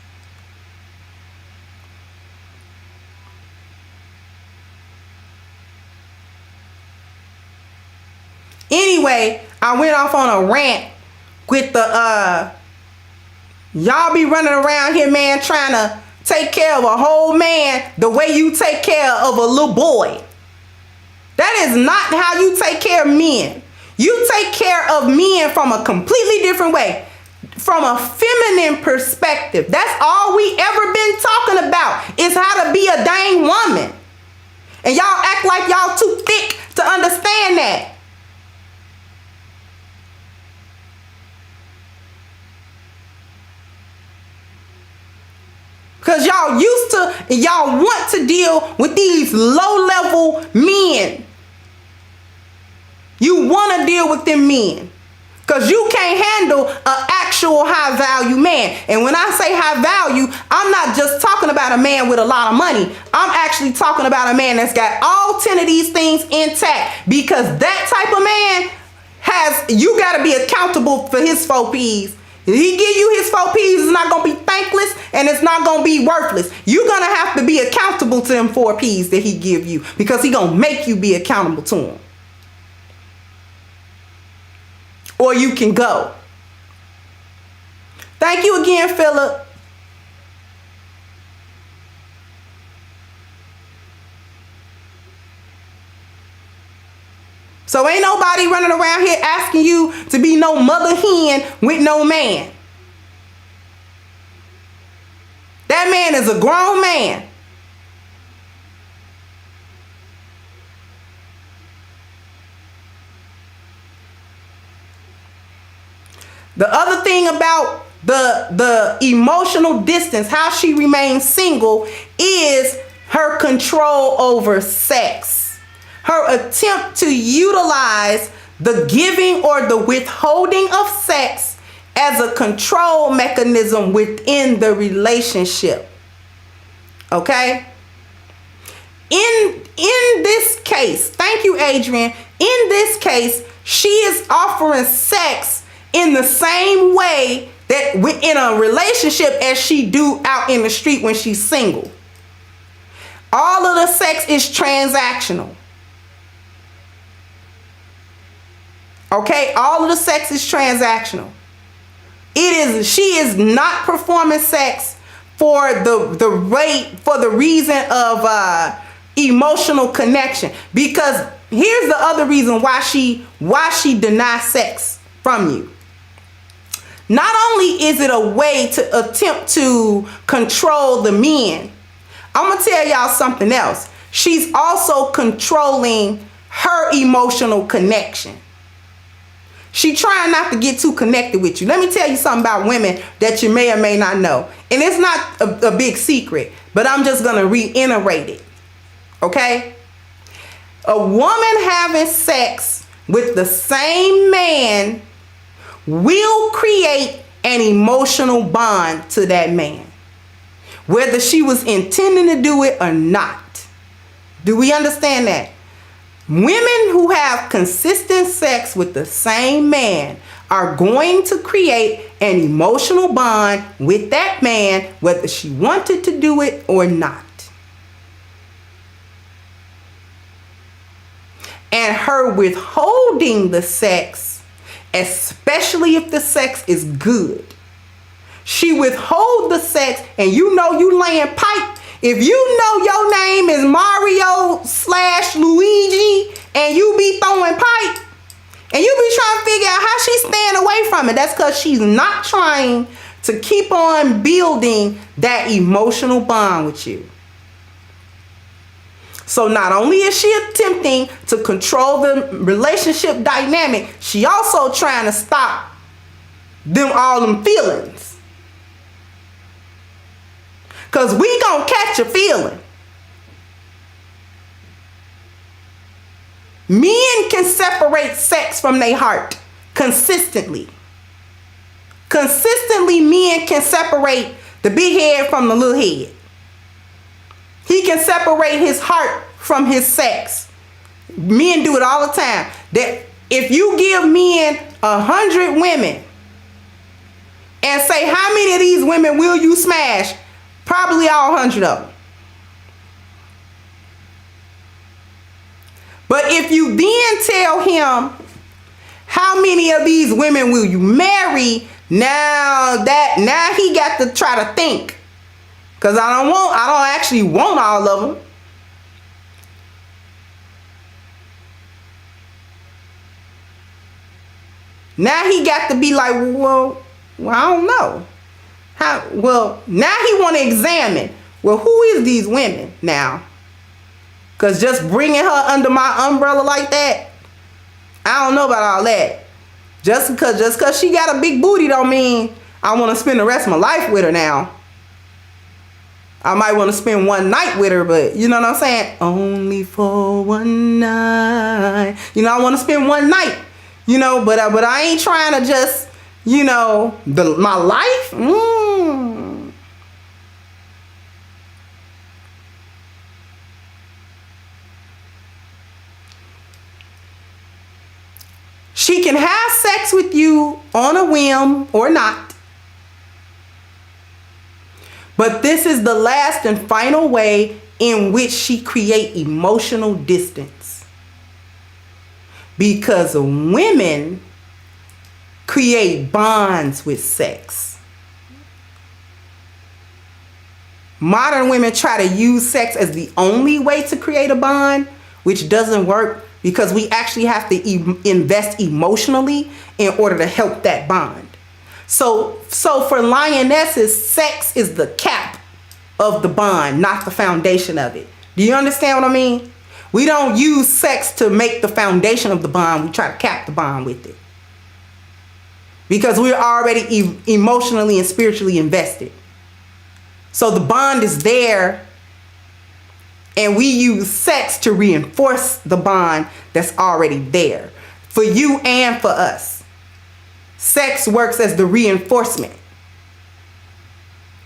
C: Anyway, I went off on a rant with the y'all be running around here, man, trying to take care of a whole man the way you take care of a little boy. That is not how you take care of men. You take care of men from a completely different way. From a feminine perspective. That's all we ever been talking about, is how to be a dang woman. And y'all act like y'all too thick to understand that. Because y'all used to, y'all want to deal with these low-level men. You want to deal with them men. Because you can't handle an actual high-value man. And when I say high value, I'm not just talking about a man with a lot of money. I'm actually talking about a man that's got all 10 of these things intact. Because that type of man you got to be accountable for his 4 P's. If he give you his 4 P's, it's not going to be thankless and it's not going to be worthless. You're going to have to be accountable to them 4 P's that he give you, because he going to make you be accountable to him. Or you can go. Thank you again, Philip. So ain't nobody running around here asking you to be no mother hen with no man. That man is a grown man. The other thing about the emotional distance, how she remains single, is her control over sex. Her attempt to utilize the giving or the withholding of sex as a control mechanism within the relationship. Okay? In this case, thank you, Adrian. In this case, she is offering sex in the same way that in a relationship as she do out in the street when she's single. All of the sex is transactional. Okay, all of the sex is transactional. She is not performing sex for the reason of emotional connection. Because here's the other reason why she denies sex from you. Not only is it a way to attempt to control the men, I'm gonna tell y'all something else. She's also controlling her emotional connection. She trying not to get too connected with you. Let me tell you something about women that you may or may not know. And it's not a big secret, but I'm just going to reiterate it. Okay? A woman having sex with the same man will create an emotional bond to that man, whether she was intending to do it or not. Do we understand that? Women who have consistent sex with the same man are going to create an emotional bond with that man, whether she wanted to do it or not. And her withholding the sex, especially if the sex is good. She withhold the sex, and you know you laying pipe. If you know your name is Mario/Luigi and you be throwing pipe and you be trying to figure out how she's staying away from it, that's because she's not trying to keep on building that emotional bond with you. So not only is she attempting to control the relationship dynamic, she also trying to stop all them feelings. Because we gonna catch a feeling. Men can separate sex from their heart consistently. Consistently, men can separate the big head from the little head. He can separate his heart from his sex Men do it all the time. That if you give men 100 women and say, how many of these women will you smash? Probably all 100 of them. But if you then tell him, how many of these women will you marry? Now he got to try to think. Because I don't actually want all of them. Now he got to be like, well, I don't know. Now he want to examine, well, who is these women now? Because just bringing her under my umbrella like that, I don't know about all that. Just because she got a big booty don't mean I want to spend the rest of my life with her now. I might want to spend one night with her, but you know what I'm saying? Only for one night. You know, I want to spend one night. You know, but I ain't trying to just, you know, my life. She can have sex with you on a whim or not. But this is the last and final way in which she create emotional distance. Because women create bonds with sex. Modern women try to use sex as the only way to create a bond, which doesn't work because we actually have to invest emotionally in order to help that bond. So for lionesses, sex is the cap of the bond, not the foundation of it. Do you understand what I mean? We don't use sex to make the foundation of the bond. We try to cap the bond with it. Because we're already emotionally and spiritually invested. So the bond is there. And we use sex to reinforce the bond that's already there. For you and for us. Sex works as the reinforcement.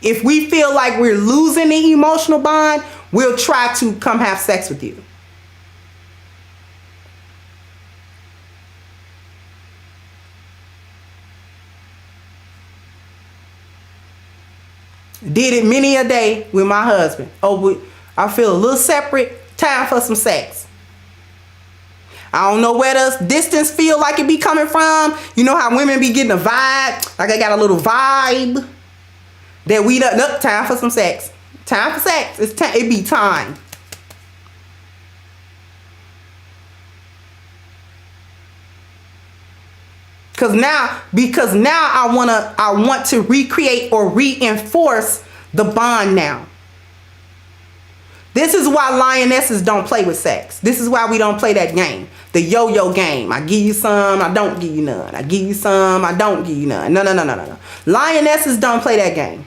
C: If we feel like we're losing the emotional bond, we'll try to come have sex with you. Did it many a day with my husband. I feel a little separate. Time for some sex. I don't know where the distance feel like it be coming from. You know how women be getting a vibe? Like I got a little vibe. That we done, nope, time for some sex. Time for sex. It be time. Because now I want to recreate or reinforce the bond now. This is why lionesses don't play with sex. This is why we don't play that game. The yo-yo game. I give you some, I don't give you none. I give you some, I don't give you none. No. Lionesses don't play that game.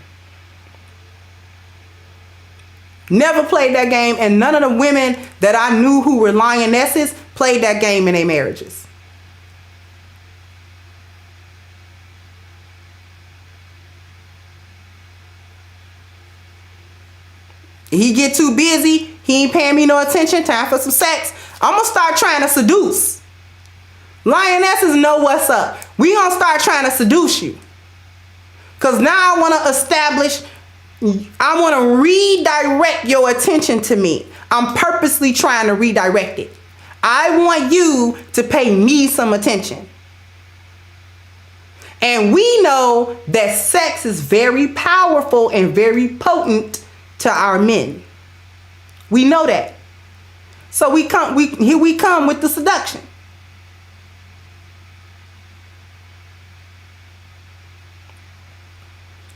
C: Never played that game, and none of the women that I knew who were lionesses played that game in their marriages. He get too busy. He ain't paying me no attention. Time for some sex. I'm going to start trying to seduce. Lionesses know what's up. We going to start trying to seduce you. Because now I want to establish, I want to redirect your attention to me. I'm purposely trying to redirect it. I want you to pay me some attention. And we know that sex is very powerful and very potent to our men. We know that. So here we come with the seduction.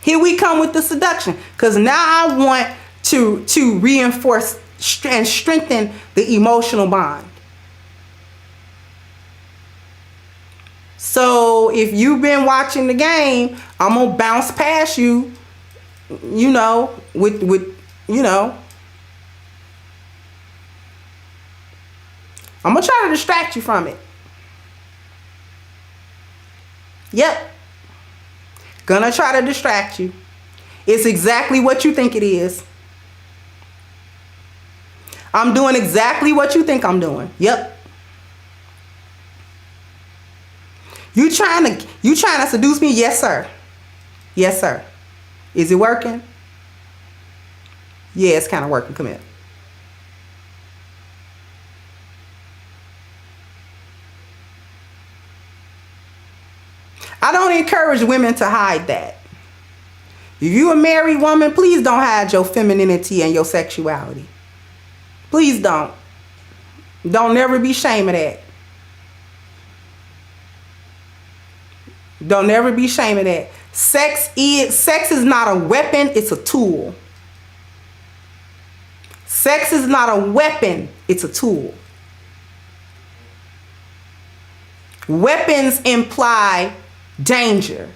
C: Here we come with the seduction. Because now I want to reinforce and strengthen the emotional bond. So if you've been watching the game, I'm going to bounce past you, you know, with you know. I'm going to try to distract you from it. Yep. Gonna try to distract you. It's exactly what you think it is. I'm doing exactly what you think I'm doing. Yep. You trying to seduce me? Yes, sir. Yes, sir. Is it working? Yeah, it's kind of working. Come here. I don't encourage women to hide that. If you a married woman, please don't hide your femininity and your sexuality. Please don't. Don't never be ashamed of that. Don't never be ashamed of that. Sex is not a weapon, it's a tool. Sex is not a weapon, it's a tool. Weapons imply danger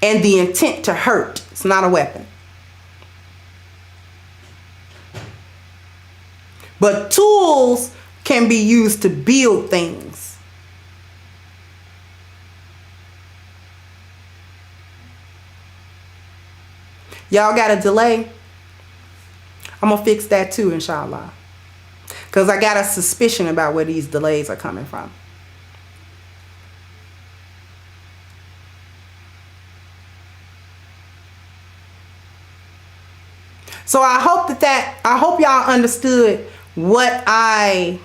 C: and the intent to hurt. It's not a weapon. But tools can be used to build things. Y'all got a delay? I'm gonna fix that too, inshallah. Because I got a suspicion about where these delays are coming from. So I hope y'all understood what I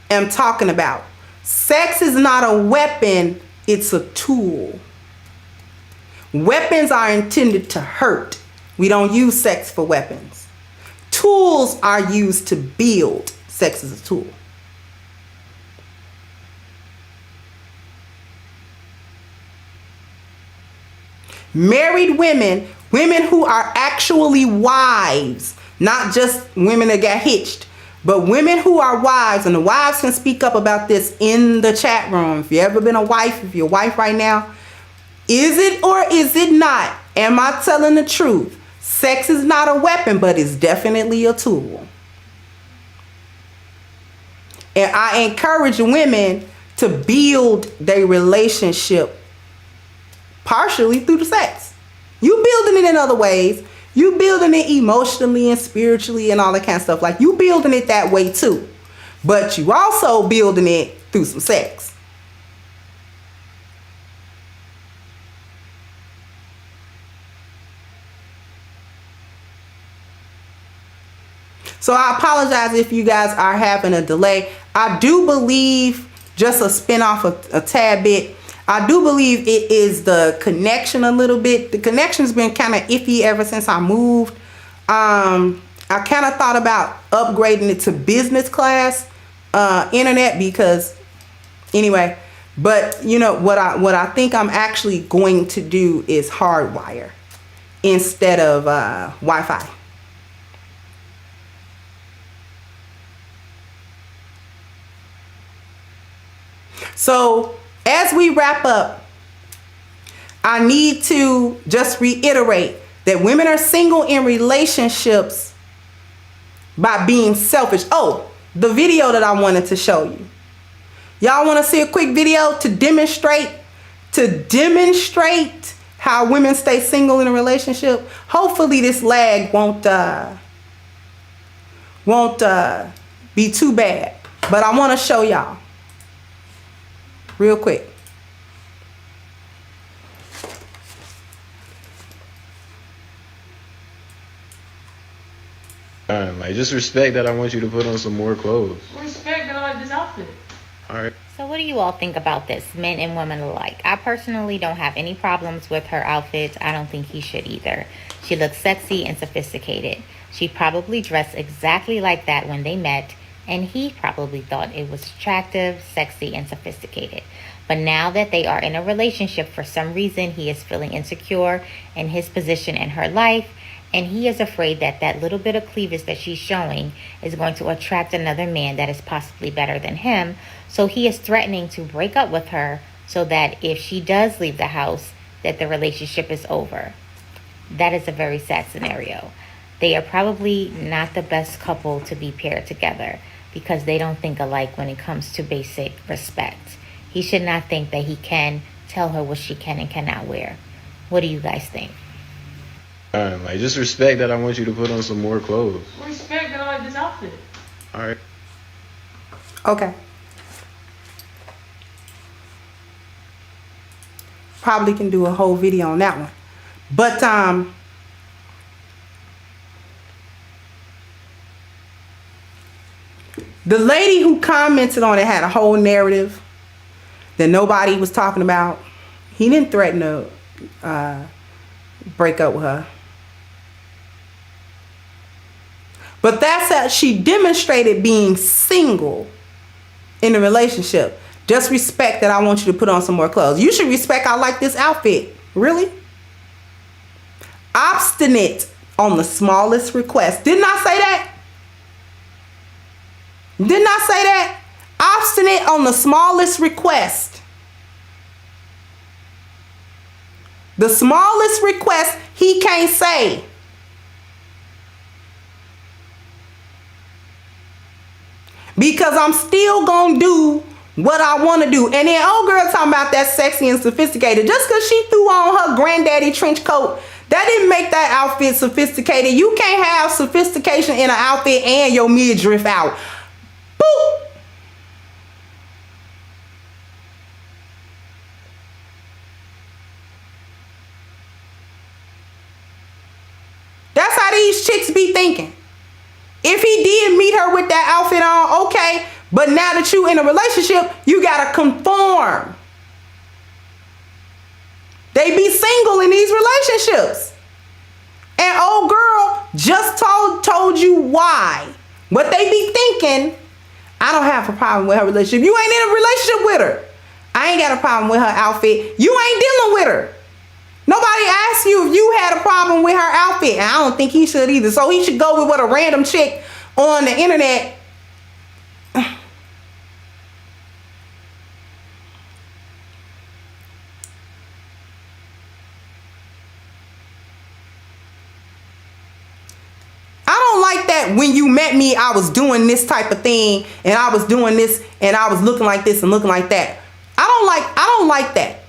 C: am talking about. Sex is not a weapon, it's a tool. Weapons are intended to hurt. We don't use sex for weapons. Tools are used to build. Sex is a tool. Married women, women who are actually wives, not just women that got hitched, but women who are wives, and the wives can speak up about this in the chat room. If you've ever been a wife, if you're a wife right now, is it or is it not? Am I telling the truth? Sex is not a weapon, but it's definitely a tool. And I encourage women to build their relationship partially through the sex. You building it in other ways. You building it emotionally and spiritually and all that kind of stuff. Like, you building it that way too. But you also building it through some sex. So I apologize if you guys are having a delay. I do believe, just a spin off a tad bit, I do believe it is the connection a little bit. The connection's been kind of iffy ever since I moved. I kind of thought about upgrading it to business class internet because, anyway. But you know what I think I'm actually going to do is hardwire instead of Wi-Fi. So as we wrap up, I need to just reiterate that women are single in relationships by being selfish. Oh, the video that I wanted to show you. Y'all want to see a quick video to demonstrate how women stay single in a relationship? Hopefully this lag won't be too bad. But I want to show y'all real quick.
H: Like, just respect that I want you to put on some more clothes.
A: Respect that I like this outfit.
H: Alright.
I: So what do you all think about this, men and women alike? I personally don't have any problems with her outfit. I don't think he should either. She looks sexy and sophisticated. She probably dressed exactly like that when they met, and he probably thought it was attractive, sexy, and sophisticated. But now that they are in a relationship, for some reason, he is feeling insecure in his position in her life, and he is afraid that that little bit of cleavage that she's showing is going to attract another man that is possibly better than him. So he is threatening to break up with her so that if she does leave the house, that the relationship is over. That is a very sad scenario. They are probably not the best couple to be paired together because they don't think alike when it comes to basic respect. He should not think that he can tell her what she can and cannot wear. What do you guys think?
H: Like, just respect that I want you to put on some more clothes.
A: Respect that I like this outfit.
H: Alright.
C: Okay. Probably can do a whole video on that one. But the lady who commented on it had a whole narrative that nobody was talking about. He didn't threaten to break up with her. But that's how she demonstrated being single in a relationship. Just respect that I want you to put on some more clothes. You should respect I like this outfit. Really? Obstinate on the smallest request. Didn't I say that? Didn't I say that? Obstinate on the smallest request. The smallest request he can't say. Because I'm still gonna do what I want to do. And then old girl talking about that sexy and sophisticated. Just because she threw on her granddaddy trench coat, that didn't make that outfit sophisticated. You can't have sophistication in an outfit and your midriff out. Boop. That's how these chicks be thinking. If he did meet her with that outfit on, okay. But now that you in a relationship, you gotta conform. They be single in these relationships. And old girl just told you why. What they be thinking, I don't have a problem with her relationship. You ain't in a relationship with her. I ain't got a problem with her outfit. You ain't dealing with her. Nobody asked you if you had a problem with her outfit. And I don't think he should either. So he should go with what a random chick on the internet. When you met me, I was doing this type of thing and I was doing this and I was looking like this and looking like that. I don't like that.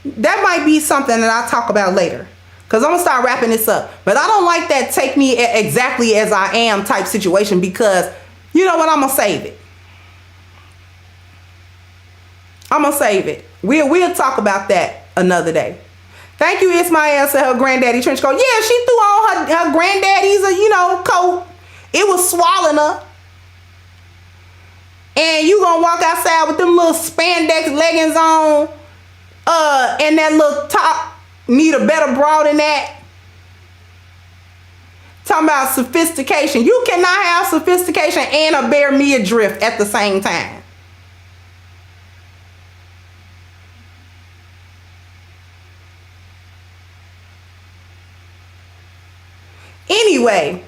C: That might be something that I'll talk about later, because I'm gonna start wrapping this up. But I don't like that take me exactly as I am type situation, because you know what, I'm gonna save it. I'm gonna save it. We'll talk about that another day. Thank you, Ismael, said her granddaddy trench coat. Yeah, she threw on her granddaddy's, coat. It was swallowing her. And you gonna walk outside with them little spandex leggings on, and that little top. Need a better bra than that. Talking about sophistication. You cannot have sophistication and a bare midriff at the same time. Anyway,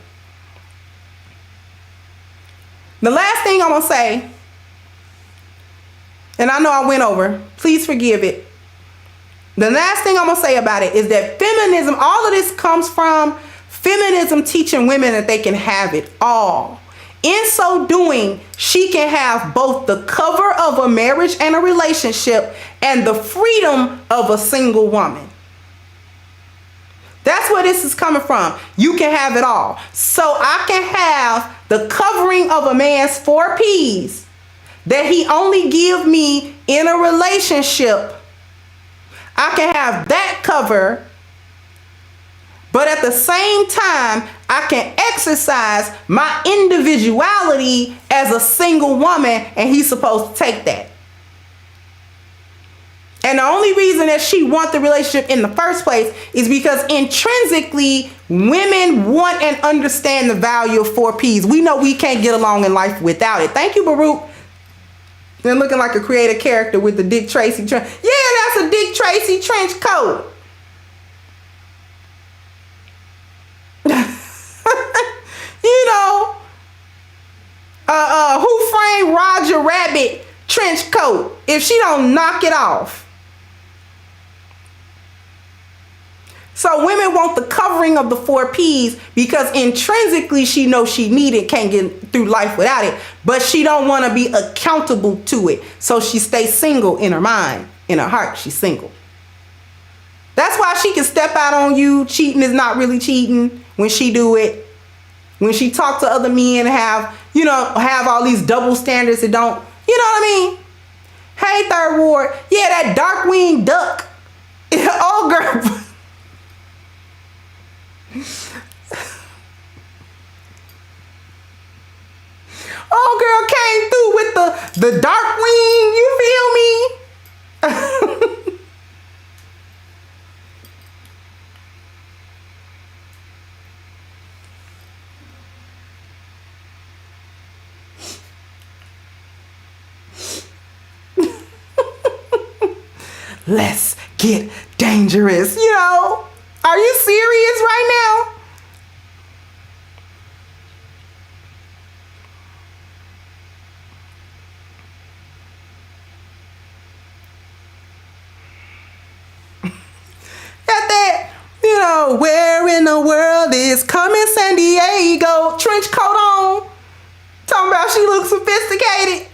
C: the last thing I'm going to say, and I know I went over, please forgive it. The last thing I'm going to say about it is that feminism, all of this comes from feminism teaching women that they can have it all. In so doing, she can have both the cover of a marriage and a relationship and the freedom of a single woman. That's where this is coming from. You can have it all. So I can have the covering of a man's 4 P's that he only give me in a relationship. I can have that cover, but at the same time, I can exercise my individuality as a single woman, and he's supposed to take that. And the only reason that she wants the relationship in the first place is because intrinsically, women want and understand the value of 4 P's. We know we can't get along in life without it. Thank you, Baruch. Then looking like a creative character with the Dick Tracy trench. Yeah, that's a Dick Tracy trench coat. You know, Who Framed Roger Rabbit trench coat if she don't knock it off. So women want the covering of the 4 P's because intrinsically she knows she needs it, can't get through life without it, but she don't want to be accountable to it. So she stays single in her mind. In her heart, she's single. That's why she can step out on you. Cheating is not really cheating when she do it. When she talk to other men, have all these double standards that don't, you know what I mean? Hey, Third Ward. Yeah, that dark-winged duck. Oh, girl. Oh, girl came through with the dark wing. You feel me? Let's get dangerous. You know, are you serious right now? Where in the world is Carmen San Diego? Trench coat on. Talking about she looks sophisticated.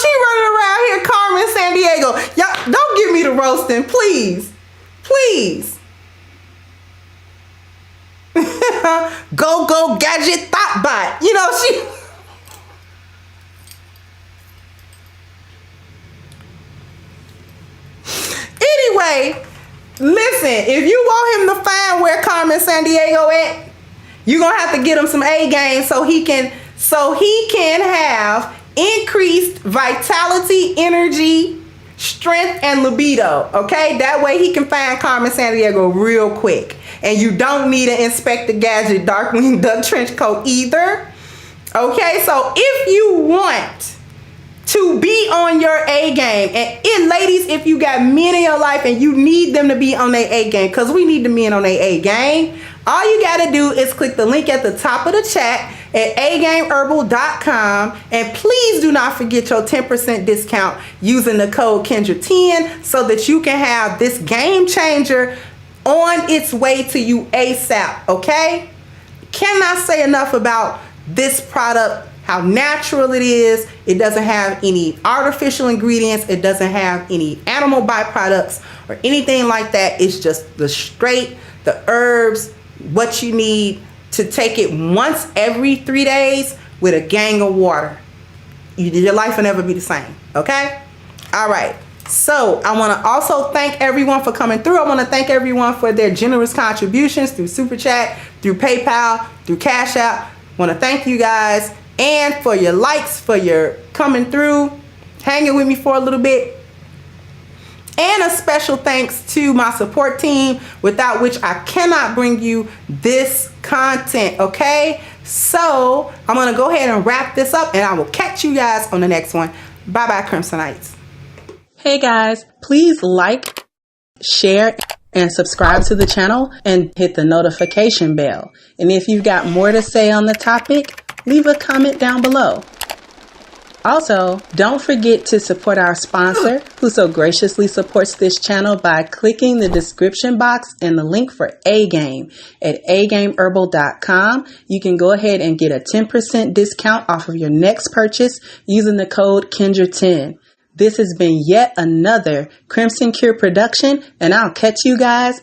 C: She running around here, Carmen San Diego. Y'all, don't give me the roasting, please. Please. Go gadget thought bot. You know, she. Anyway, listen, if you want him to find where Carmen San Diego at, you're gonna have to get him some A game so he can have increased vitality, energy, strength, and libido. Okay, that way he can find Carmen San Diego real quick. And you don't need an Inspector Gadget Darkwing Duck trench coat either. Okay, so if you want to be on your A game, and ladies, if you got men in your life and you need them to be on their A game, because we need the men on their A game, all you got to do is click the link at the top of the chat at agameherbal.com, and please do not forget your 10% discount using the code Kendra10 so that you can have this game changer on its way to you ASAP. Okay, cannot say enough about this product, how natural it is. It doesn't have any artificial ingredients, it doesn't have any animal byproducts or anything like that. It's just the herbs, what you need to take it once every 3 days with a gang of water. Your life will never be the same. Okay, all right. So I want to also thank everyone for coming through. I want to thank everyone for their generous contributions through Super Chat, through PayPal, through Cash App. I want to thank you guys, and for your likes, for your coming through, hanging with me for a little bit. And a special thanks to my support team, without which I cannot bring you this content. Okay, so I'm going to go ahead and wrap this up, and I will catch you guys on the next one. Bye bye, Crimsonites. Hey guys, please like, share, and subscribe to the channel and hit the notification bell. And if you've got more to say on the topic, leave a comment down below. Also, don't forget to support our sponsor, who so graciously supports this channel by clicking the description box and the link for A-Game at agameherbal.com. You can go ahead and get a 10% discount off of your next purchase using the code Kendra10. This has been yet another Crimson Cure production, and I'll catch you guys